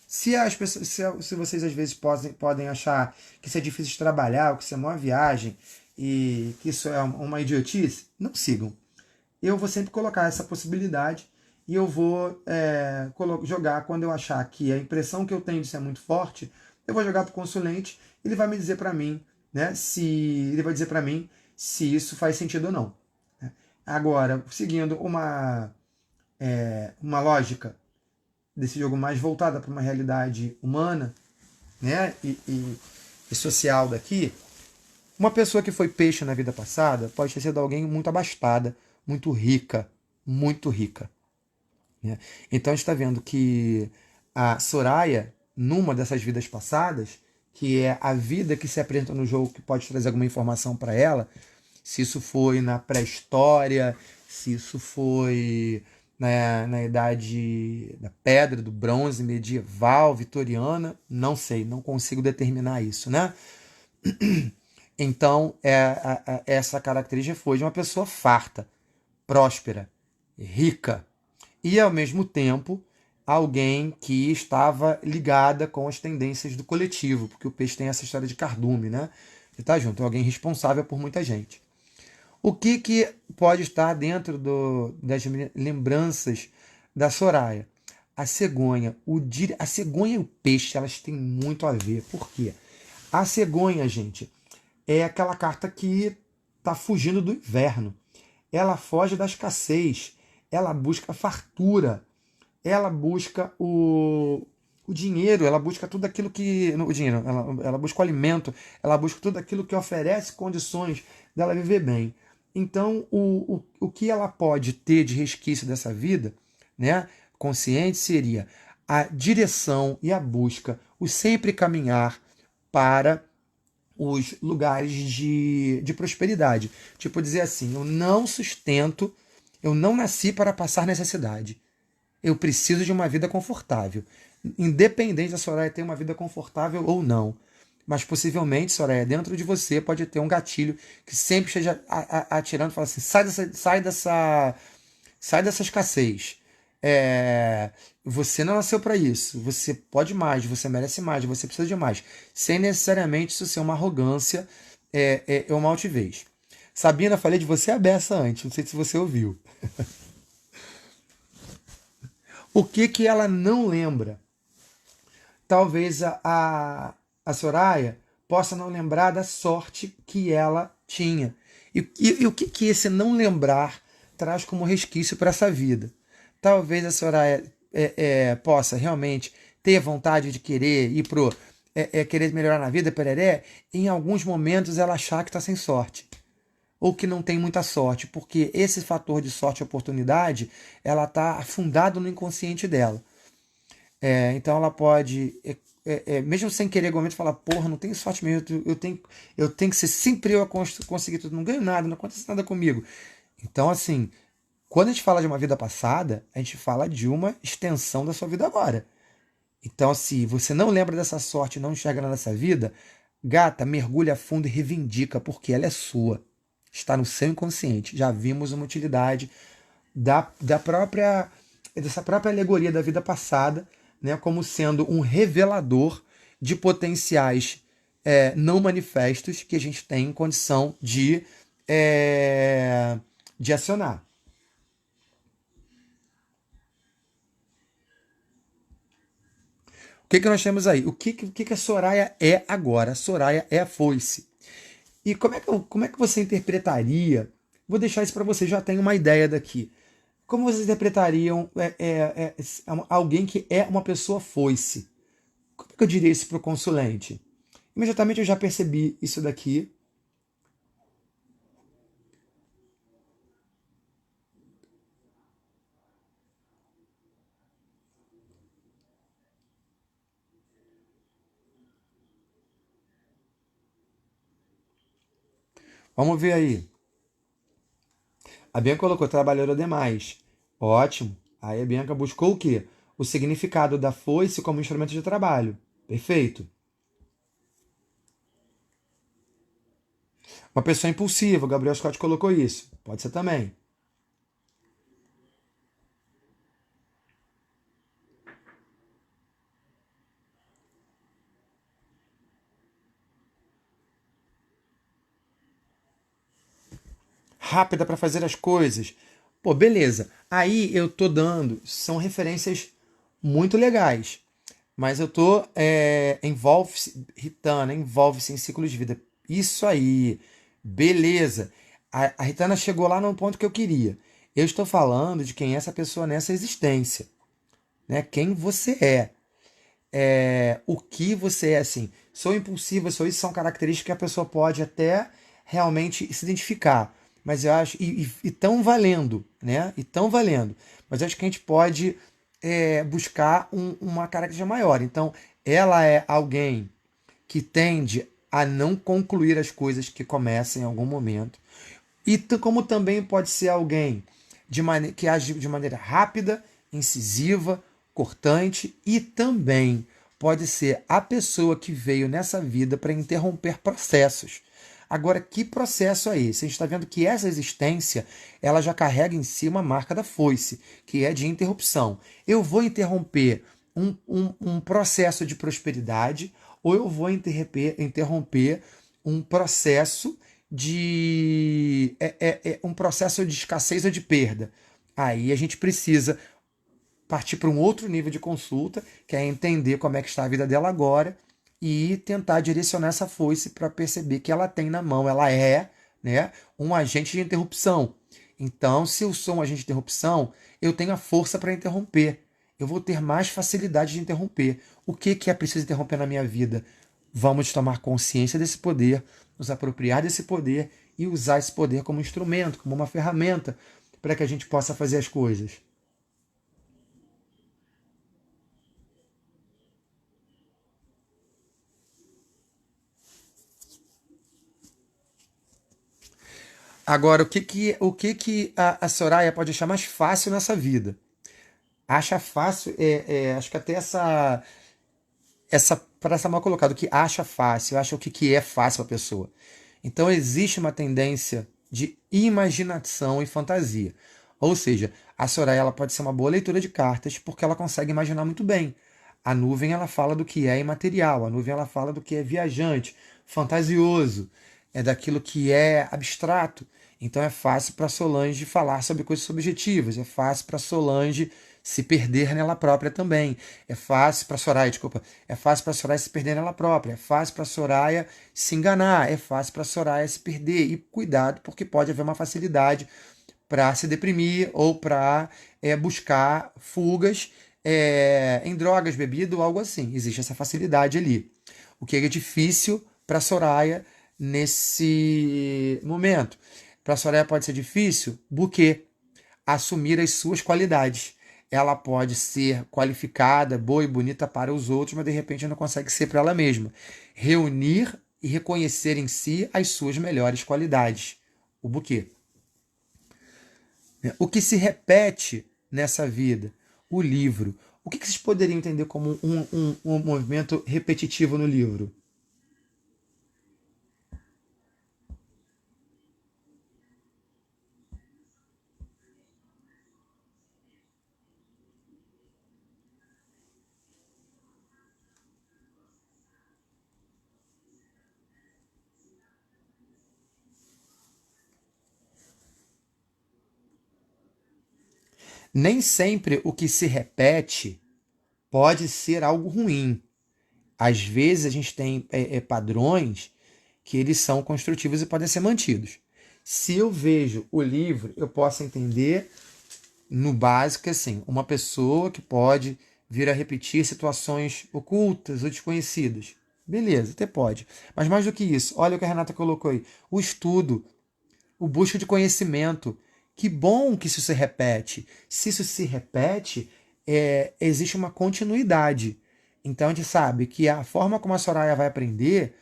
Se as pessoas, se vocês às vezes podem achar que isso é difícil de trabalhar, ou que isso é uma viagem e que isso é uma idiotice, não sigam. Eu vou sempre colocar essa possibilidade e eu vou jogar quando eu achar que a impressão que eu tenho disso é muito forte, eu vou jogar para o consulente, ele vai me dizer para mim, né, ele vai dizer para mim se isso faz sentido ou não. Agora, seguindo uma lógica desse jogo mais voltada para uma realidade humana, né, e social daqui, uma pessoa que foi peixe na vida passada pode ter sido alguém muito abastada, muito rica, muito rica. Né? Então a gente está vendo que a Soraya, numa dessas vidas passadas, que é a vida que se apresenta no jogo, que pode trazer alguma informação para ela, se isso foi na pré-história, se isso foi na idade da pedra, do bronze, medieval, vitoriana, não sei, não consigo determinar isso, né? Então, essa característica foi de uma pessoa farta, próspera, rica, e ao mesmo tempo alguém que estava ligada com as tendências do coletivo, porque o peixe tem essa história de cardume, né? Ele está junto, é alguém responsável por muita gente. O que pode estar dentro das lembranças da Soraya? A cegonha. A cegonha e o peixe, elas têm muito a ver. Por quê? A cegonha, gente, é aquela carta que está fugindo do inverno. Ela foge da escassez. Ela busca a fartura. Ela busca o dinheiro. Ela busca tudo aquilo que... O dinheiro. Ela busca o alimento. Ela busca tudo aquilo que oferece condições dela viver bem. Então, o que ela pode ter de resquício dessa vida, né, consciente, seria a direção e a busca, o sempre caminhar para os lugares de prosperidade. Tipo, dizer assim, eu não nasci para passar necessidade. Eu preciso de uma vida confortável. Independente da Soraya ter uma vida confortável ou não. Mas possivelmente, Soraya, dentro de você pode ter um gatilho que sempre esteja atirando e fala assim, sai dessa escassez. Você não nasceu para isso. Você pode mais, você merece mais, você precisa de mais. Sem necessariamente isso ser uma arrogância ou uma altivez. Sabina, falei de você a beça antes, não sei se você ouviu. O que ela não lembra? Talvez a Soraya possa não lembrar da sorte que ela tinha. E o que esse não lembrar traz como resquício para essa vida? Talvez a Soraya possa realmente ter vontade de querer ir pro querer melhorar na vida, pereré, em alguns momentos ela achar que está sem sorte. Ou que não tem muita sorte, porque esse fator de sorte e oportunidade, ela está afundado no inconsciente dela. Então ela pode, mesmo sem querer, igualmente falar, porra, não tenho sorte mesmo, eu tenho que ser sempre eu a conseguir tudo, não ganho nada, não acontece nada comigo. Então, assim, quando a gente fala de uma vida passada, a gente fala de uma extensão da sua vida agora. Então, se você não lembra dessa sorte, não enxerga nada dessa vida, gata, mergulha a fundo e reivindica, porque ela é sua. Está no seu inconsciente. Já vimos uma utilidade dessa própria alegoria da vida passada, né, como sendo um revelador de potenciais não manifestos que a gente tem condição de acionar. O que nós temos aí? O que a Soraya é agora? A Soraya é a foice. E como é que você interpretaria? Vou deixar isso para você, já tem uma ideia daqui. Como vocês interpretariam alguém que é uma pessoa foice? Como é que eu diria isso para o consulente? Imediatamente eu já percebi isso daqui. Vamos ver aí. A Bianca colocou trabalhador demais. Ótimo. Aí a Bianca buscou o quê? O significado da foice como instrumento de trabalho. Perfeito. Uma pessoa impulsiva, o Gabriel Scott colocou isso. Pode ser também. Rápida para fazer as coisas. Pô, beleza. Aí eu tô dando, são referências muito legais. Mas eu tô envolve-se, Ritana, envolve-se em ciclos de vida. Isso aí, beleza. A Ritana chegou lá no ponto que eu queria. Eu estou falando de quem é essa pessoa nessa existência, né? Quem você o que você é, assim. Sou impulsiva, sou isso, são características que a pessoa pode até realmente se identificar. Mas eu acho, e tão valendo, né? E tão valendo. Mas eu acho que a gente pode buscar uma característica maior. Então, ela é alguém que tende a não concluir as coisas que começam em algum momento. E como também pode ser alguém que age de maneira rápida, incisiva, cortante, e também pode ser a pessoa que veio nessa vida para interromper processos. Agora, que processo é esse? A gente está vendo que essa existência ela já carrega em si uma marca da foice, que é de interrupção. Eu vou interromper um processo de prosperidade ou eu vou interromper um processo um processo de escassez ou de perda. Aí a gente precisa partir para um outro nível de consulta, que é entender como é que está a vida dela agora e tentar direcionar essa foice para perceber que ela tem na mão, ela é, né, um agente de interrupção. Então, se eu sou um agente de interrupção, eu tenho a força para interromper. Eu vou ter mais facilidade de interromper. O que é preciso interromper na minha vida? Vamos tomar consciência desse poder, nos apropriar desse poder e usar esse poder como instrumento, como uma ferramenta para que a gente possa fazer as coisas. Agora, o que que a Soraya pode achar mais fácil nessa vida? Acha fácil, acho que até essa parece mal colocado, que acha fácil, acha o que é fácil para a pessoa. Então existe uma tendência de imaginação e fantasia. Ou seja, a Soraya ela pode ser uma boa leitura de cartas porque ela consegue imaginar muito bem. A nuvem ela fala do que é imaterial, a nuvem ela fala do que é viajante, fantasioso, é daquilo que é abstrato. Então é fácil para Solange falar sobre coisas subjetivas, é fácil para Solange se perder nela própria também. É fácil para Soraya, desculpa, é fácil para Soraya se perder nela própria, é fácil para Soraya se enganar, é fácil para Soraya se perder. E cuidado, porque pode haver uma facilidade para se deprimir ou para buscar fugas em drogas, bebida ou algo assim. Existe essa facilidade ali. O que é difícil para Soraya nesse momento. Para Soraya pode ser difícil, buquê, assumir as suas qualidades. Ela pode ser qualificada, boa e bonita para os outros, mas de repente não consegue ser para ela mesma. Reunir e reconhecer em si as suas melhores qualidades. O buquê. O que se repete nessa vida? O livro. O que vocês poderiam entender como um movimento repetitivo no livro? Nem sempre o que se repete pode ser algo ruim. Às vezes a gente tem padrões que eles são construtivos e podem ser mantidos. Se eu vejo o livro, eu posso entender no básico assim, uma pessoa que pode vir a repetir situações ocultas ou desconhecidas. Beleza, até pode. Mas mais do que isso, olha o que a Renata colocou aí. O estudo, o busca de conhecimento. Que bom que isso se repete. Se isso se repete, existe uma continuidade. Então a gente sabe que a forma como a Soraya vai aprender,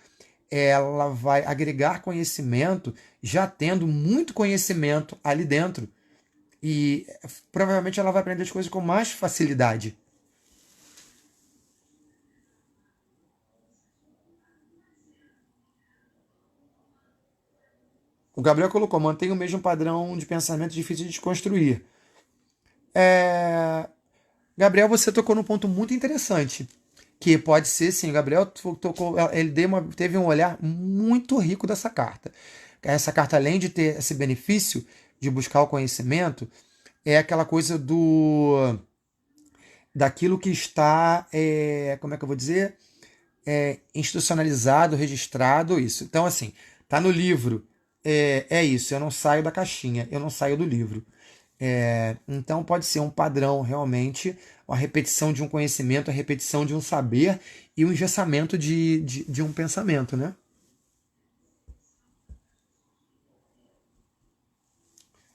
ela vai agregar conhecimento, já tendo muito conhecimento ali dentro. E provavelmente ela vai aprender as coisas com mais facilidade. O Gabriel colocou, mantém o mesmo padrão de pensamento difícil de desconstruir. É... Gabriel, você tocou num ponto muito interessante. Que pode ser, sim, o Gabriel tocou, ele teve um olhar muito rico dessa carta. Essa carta, além de ter esse benefício de buscar o conhecimento, é aquela coisa daquilo que está, como é que eu vou dizer? Institucionalizado, registrado, isso. Então, assim, tá no livro, é isso, eu não saio da caixinha, eu não saio do livro. Então pode ser um padrão realmente, a repetição de um conhecimento, a repetição de um saber e o engessamento de um pensamento, né?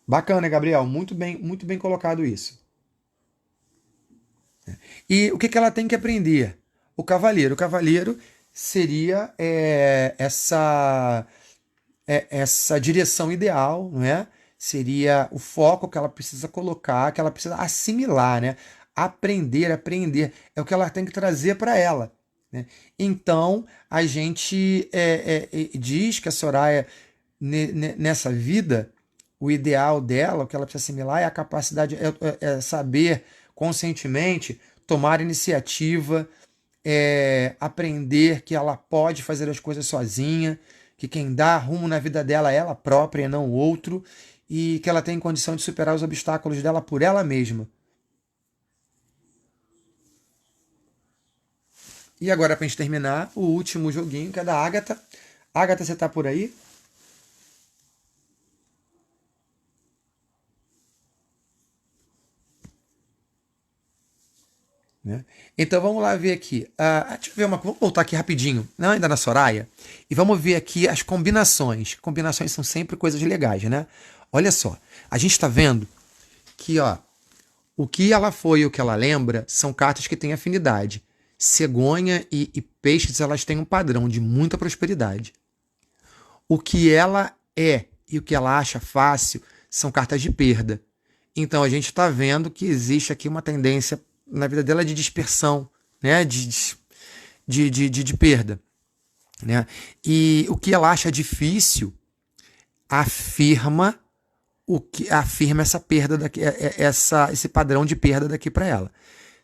Bacana, Gabriel, muito bem colocado isso. E o que que ela tem que aprender? O cavaleiro. O cavaleiro seria essa direção ideal, não é? Seria o foco que ela precisa colocar, que ela precisa assimilar, né? Aprender, é o que ela tem que trazer para ela, né? Então, a gente diz que a Soraya, nessa vida, o ideal dela, o que ela precisa assimilar é a capacidade, é saber conscientemente tomar iniciativa, aprender que ela pode fazer as coisas sozinha, que quem dá rumo na vida dela é ela própria e não o outro, e que ela tem condição de superar os obstáculos dela por ela mesma. E agora, para a gente terminar, o último joguinho, que é da Agatha. Agatha, você tá por aí? Né? Então vamos lá ver aqui. Deixa eu ver vamos voltar aqui rapidinho, não ainda na Soraya, e vamos ver aqui as combinações. Combinações são sempre coisas legais, né? Olha só, a gente está vendo que ó, o que ela foi e o que ela lembra são cartas que têm afinidade. Cegonha e peixes, elas têm um padrão de muita prosperidade. O que ela é e o que ela acha fácil são cartas de perda. Então a gente está vendo que existe aqui uma tendência na vida dela de dispersão, né? De perda. Né? E o que ela acha difícil afirma essa perda daqui, esse padrão de perda daqui para ela.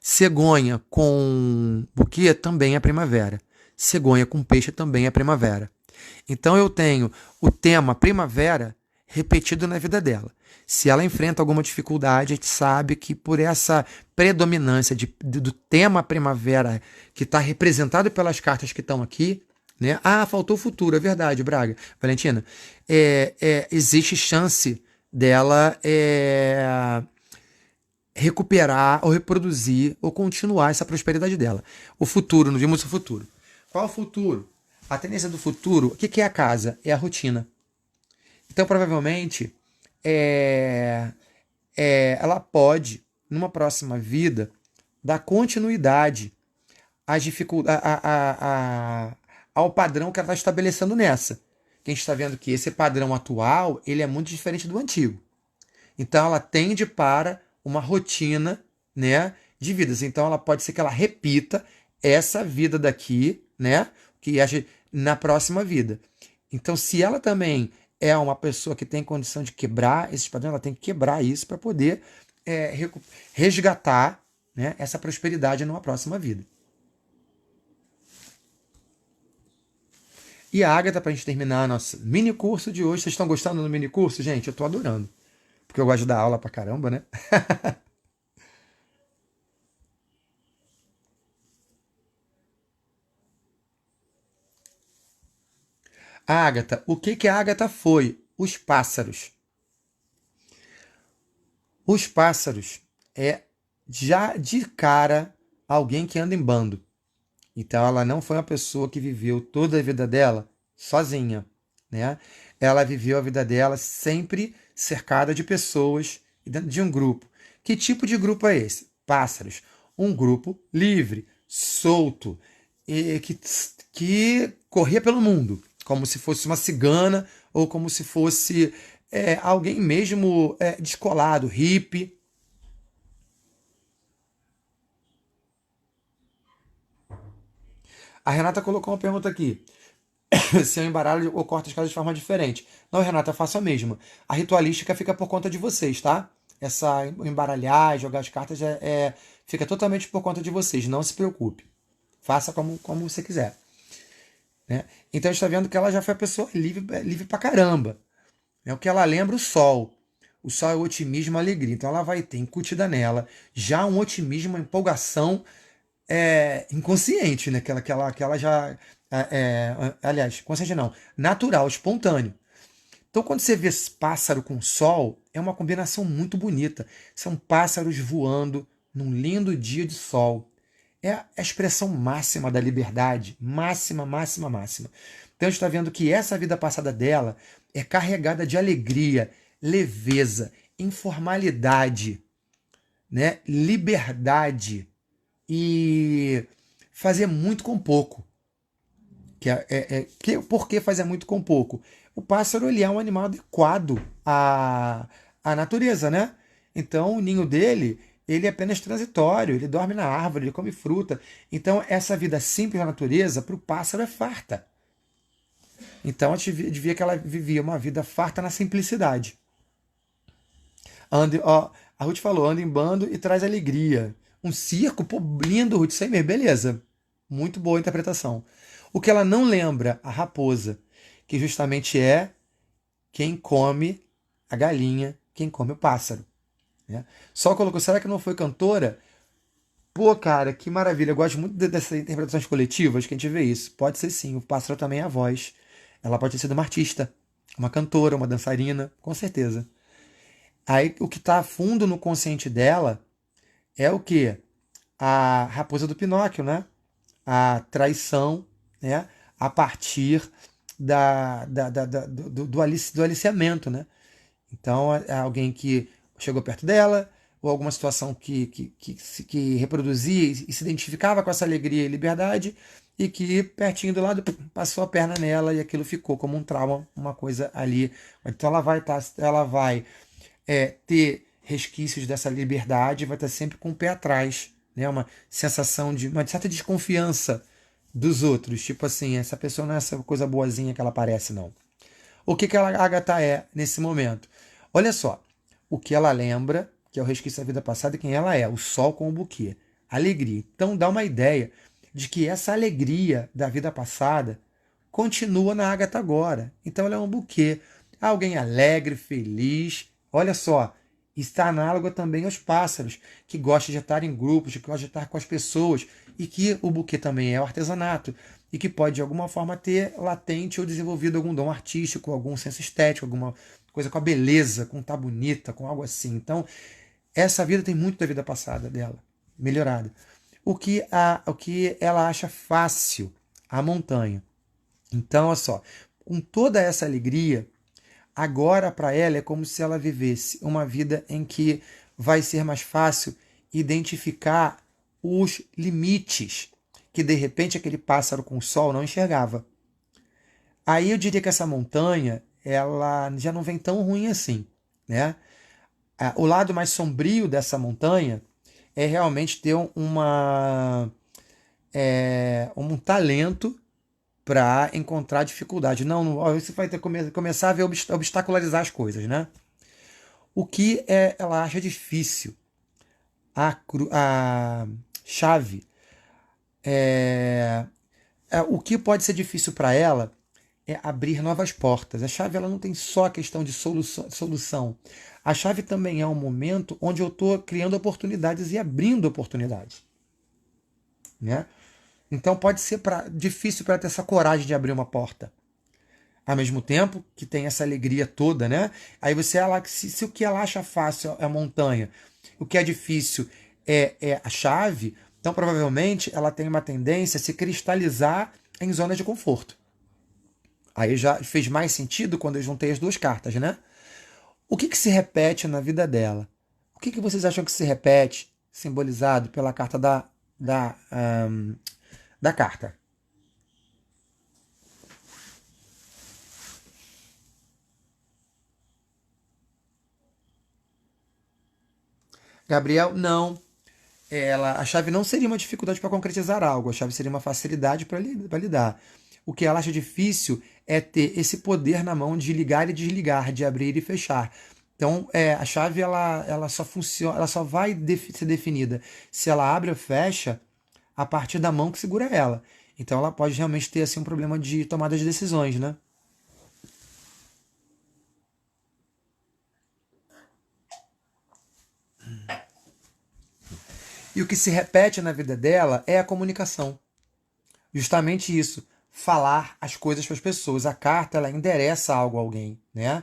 Cegonha com buquê também é primavera. Cegonha com peixe também é primavera. Então eu tenho o tema primavera repetido na vida dela. Se ela enfrenta alguma dificuldade, a gente sabe que por essa predominância do tema primavera que está representado pelas cartas que estão aqui, né? Faltou o futuro, é verdade, Braga. Valentina, existe chance dela recuperar ou reproduzir ou continuar essa prosperidade dela. O futuro, não vimos o futuro. Qual o futuro? A tendência do futuro, o que é a casa? É a rotina. Então, provavelmente, ela pode, numa próxima vida, dar continuidade às ao padrão que ela está estabelecendo nessa. Que a gente está vendo que esse padrão atual ele é muito diferente do antigo. Então, ela tende para uma rotina, né, de vidas. Então, ela pode ser que ela repita essa vida daqui, né, que na próxima vida. Então, se ela também é uma pessoa que tem condição de quebrar esses padrões, ela tem que quebrar isso para poder resgatar, né, essa prosperidade numa próxima vida. E a Agatha, para a gente terminar nosso mini curso de hoje. Vocês estão gostando do mini curso, gente? Eu estou adorando. Porque eu gosto de dar aula pra caramba, né? A Ágata, o que que a Ágata foi? Os pássaros. Os pássaros é já de cara alguém que anda em bando. Então ela não foi uma pessoa que viveu toda a vida dela sozinha, né? Ela viveu a vida dela sempre cercada de pessoas e dentro de um grupo. Que tipo de grupo é esse? Pássaros. Um grupo livre, solto, e que corria pelo mundo, como se fosse uma cigana ou como se fosse alguém mesmo descolado, hippie. A Renata colocou uma pergunta aqui. Se eu embaralho ou corto as casas de forma diferente. Não, Renata, eu faço a mesma. A ritualística fica por conta de vocês, tá? Essa embaralhar, jogar as cartas fica totalmente por conta de vocês. Não se preocupe. Faça como você quiser. Né? Então a gente está vendo que ela já foi a pessoa livre pra caramba. É o que ela lembra o sol. O sol é o otimismo, a alegria. Então ela vai ter incutida nela já um otimismo, uma empolgação inconsciente, né? Que ela já. Aliás, consciente não, natural, espontâneo. Então, quando você vê esse pássaro com sol, é uma combinação muito bonita. São pássaros voando num lindo dia de sol. É a expressão máxima da liberdade. Máxima, máxima, máxima. Então, a gente está vendo que essa vida passada dela é carregada de alegria, leveza, informalidade, né? Liberdade e fazer muito com pouco. Por que fazer muito com pouco? O pássaro ele é um animal adequado à natureza, né? Então o ninho dele ele é apenas transitório, ele dorme na árvore, ele come fruta. Então essa vida simples da natureza para o pássaro é farta. Então a gente via que ela vivia uma vida farta na simplicidade. A Ruth falou, anda em bando e traz alegria. Um circo, pô, lindo, Ruth, isso aí mesmo, beleza. Muito boa interpretação. O que ela não lembra, a raposa, que justamente é quem come a galinha, quem come o pássaro. Né? Só colocou, será que não foi cantora? Pô, cara, que maravilha. Eu gosto muito dessas interpretações coletivas que a gente vê isso. Pode ser sim, o pássaro também é a voz. Ela pode ter sido uma artista, uma cantora, uma dançarina, com certeza. Aí o que está a fundo no consciente dela é o que? A raposa do Pinóquio, né? A traição, né? A partir do aliciamento, né? Então, é alguém que chegou perto dela, ou alguma situação que reproduzia e se identificava com essa alegria e liberdade, e que pertinho do lado passou a perna nela e aquilo ficou como um trauma, uma coisa ali. Então ela vai ter resquícios dessa liberdade, vai estar sempre com o pé atrás, né? Uma sensação de uma certa desconfiança dos outros, tipo assim, essa pessoa não é essa coisa boazinha que ela parece, não. O que a Agatha é nesse momento? Olha só, o que ela lembra, que é o resquício da vida passada, e quem ela é, o sol com o buquê, alegria. Então dá uma ideia de que essa alegria da vida passada continua na Agatha agora. Então ela é um buquê, alguém alegre, feliz. Olha só, está análogo também aos pássaros, que gostam de estar em grupos, que gostam de estar com as pessoas, e que o buquê também é o artesanato, e que pode de alguma forma ter latente ou desenvolvido algum dom artístico, algum senso estético, alguma coisa com a beleza, com tá bonita, com algo assim. Então, essa vida tem muito da vida passada dela, melhorada. O que ela acha fácil, a montanha. Então, olha só, com toda essa alegria, agora para ela é como se ela vivesse uma vida em que vai ser mais fácil identificar os limites que de repente aquele pássaro com o sol não enxergava. Aí eu diria que essa montanha, ela já não vem tão ruim assim, né? O lado mais sombrio dessa montanha é realmente ter um talento para encontrar dificuldade. Não, você vai ter que começar a ver obstacularizar as coisas, né? O que ela acha difícil? A chave. O que pode ser difícil para ela é abrir novas portas. A chave ela não tem só a questão de solução. A chave também é um momento onde eu estou criando oportunidades e abrindo oportunidades. Né? Então pode ser difícil para ter essa coragem de abrir uma porta. ao mesmo tempo que tem essa alegria toda, né? Aí você, se o que ela acha fácil é a montanha, o que é difícil é a chave, então provavelmente ela tem uma tendência a se cristalizar em zona de conforto. Aí já fez mais sentido quando eu juntei as duas cartas, né? O que se repete na vida dela? O que vocês acham que se repete, simbolizado pela carta da carta? Gabriel, não. A chave não seria uma dificuldade para concretizar algo, a chave seria uma facilidade para lidar. O que ela acha difícil é ter esse poder na mão de ligar e desligar, de abrir e fechar. Então, a chave ela só funciona, ela só vai ser definida se ela abre ou fecha a partir da mão que segura ela. Então, ela pode realmente ter assim um problema de tomada de decisões, né? E o que se repete na vida dela é a comunicação. Justamente isso, falar as coisas para as pessoas. A carta ela endereça algo a alguém, né?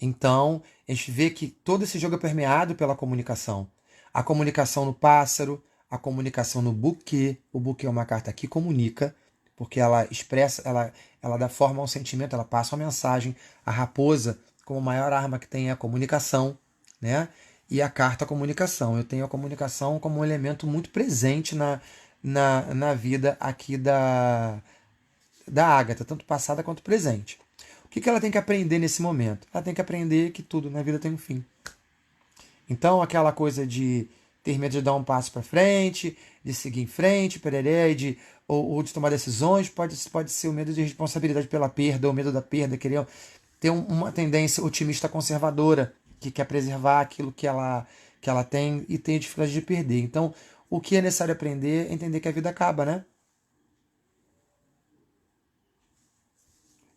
Então, a gente vê que todo esse jogo é permeado pela comunicação. A comunicação no pássaro, a comunicação no buquê. O buquê é uma carta que comunica, porque ela expressa, ela dá forma ao sentimento, ela passa uma mensagem. A raposa, como maior arma que tem, é a comunicação, né? E a carta a comunicação. Eu tenho a comunicação como um elemento muito presente na vida aqui da Ágata, tanto passada quanto presente. O que ela tem que aprender nesse momento? Ela tem que aprender que tudo na vida tem um fim. Então, aquela coisa de ter medo de dar um passo para frente, de seguir em frente, pereré, ou de tomar decisões, pode ser o medo de responsabilidade pela perda, ou medo da perda, querer ter uma tendência otimista conservadora, que quer preservar aquilo que ela tem e tem dificuldade de perder. Então, o que é necessário aprender é entender que a vida acaba, né?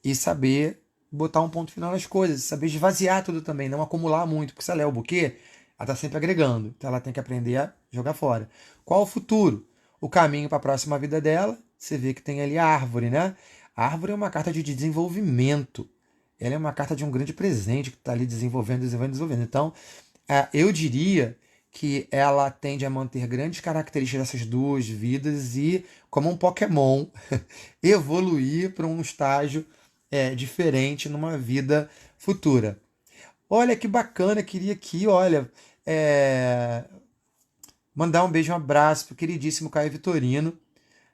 E saber botar um ponto final nas coisas, saber esvaziar tudo também, não acumular muito, porque se ela é o buquê, ela está sempre agregando, então ela tem que aprender a jogar fora. Qual o futuro? O caminho para a próxima vida dela, você vê que tem ali a árvore, né? A árvore é uma carta de desenvolvimento, ela é uma carta de um grande presente que está ali desenvolvendo, desenvolvendo, desenvolvendo. Então, eu diria que ela tende a manter grandes características dessas duas vidas e, como um Pokémon, evoluir para um estágio diferente numa vida futura. Olha que bacana, queria aqui, olha, mandar um beijo, um abraço para o queridíssimo Caio Vitorino,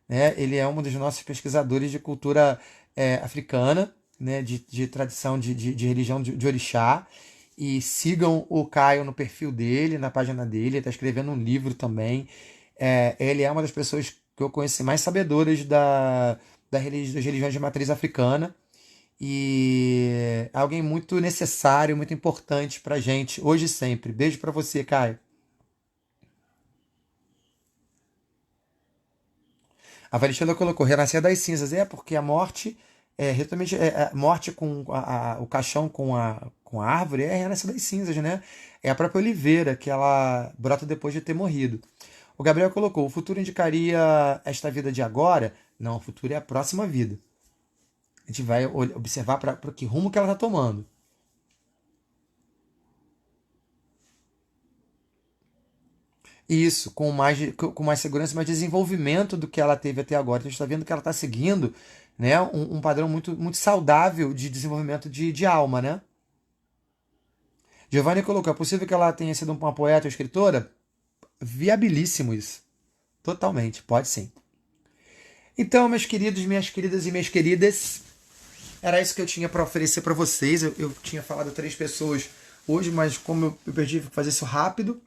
né? Ele é um dos nossos pesquisadores de cultura africana, né? De tradição de religião de orixá. E sigam o Caio no perfil dele, na página dele, ele está escrevendo um livro também. Ele é uma das pessoas que eu conheci mais sabedoras das religiões de matriz africana e alguém muito necessário, muito importante pra gente, hoje e sempre. Beijo pra você, Caio. A Valentina colocou Renascer das Cinzas. Porque a morte, realmente, a morte com o caixão com a árvore é Renascer das Cinzas, né? É a própria oliveira que ela brota depois de ter morrido. O Gabriel colocou, o futuro indicaria esta vida de agora? Não, o futuro é a próxima vida. A gente vai observar para que rumo que ela está tomando. Isso, com mais segurança, mais desenvolvimento do que ela teve até agora. Então, a gente está vendo que ela está seguindo, né, um padrão muito, muito saudável de desenvolvimento de alma, né? Giovanni colocou, é possível que ela tenha sido uma poeta ou escritora? Viabilíssimo isso. Totalmente, pode sim. Então, meus queridos, minhas queridas e minhas queridas, era isso que eu tinha para oferecer para vocês. Eu tinha falado 3 pessoas hoje, mas como eu perdi, vou fazer isso rápido.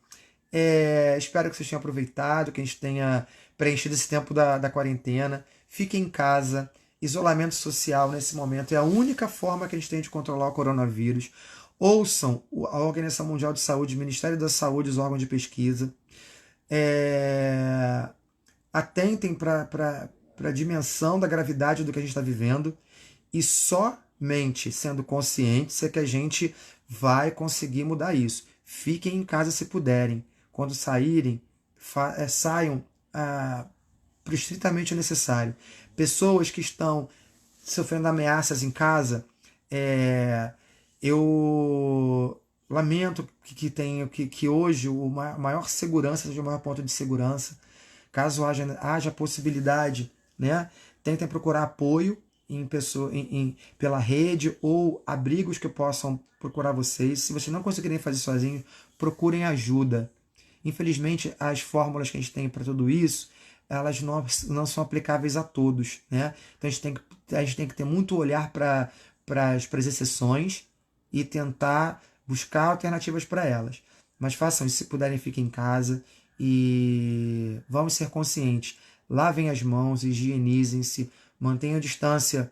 Espero que vocês tenham aproveitado, que a gente tenha preenchido esse tempo da quarentena. Fiquem em casa. Isolamento social nesse momento é a única forma que a gente tem de controlar o coronavírus. Ouçam a Organização Mundial de Saúde, o Ministério da Saúde, os órgãos de pesquisa. Atentem para a dimensão da gravidade do que a gente está vivendo. E somente sendo conscientes é que a gente vai conseguir mudar isso. Fiquem em casa se puderem. Quando saírem, saiam para o estritamente necessário. Pessoas que estão sofrendo ameaças em casa, Eu lamento que hoje maior segurança seja o maior ponto de segurança. Caso haja possibilidade, né, tentem procurar apoio pela rede ou abrigos que possam procurar vocês. Se vocês não conseguirem fazer sozinhos, procurem ajuda. Infelizmente, as fórmulas que a gente tem para tudo isso, elas não são aplicáveis a todos, né? Então a gente tem que ter muito olhar para as exceções e tentar buscar alternativas para elas. Mas façam isso, se puderem, fiquem em casa e vamos ser conscientes. Lavem as mãos, higienizem-se, mantenham a distância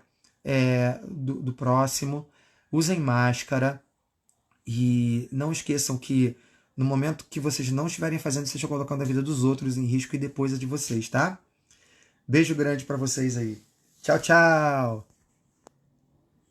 do próximo, usem máscara e não esqueçam que no momento que vocês não estiverem fazendo, vocês estão colocando a vida dos outros em risco e depois a de vocês, tá? Beijo grande para vocês aí. Tchau, tchau!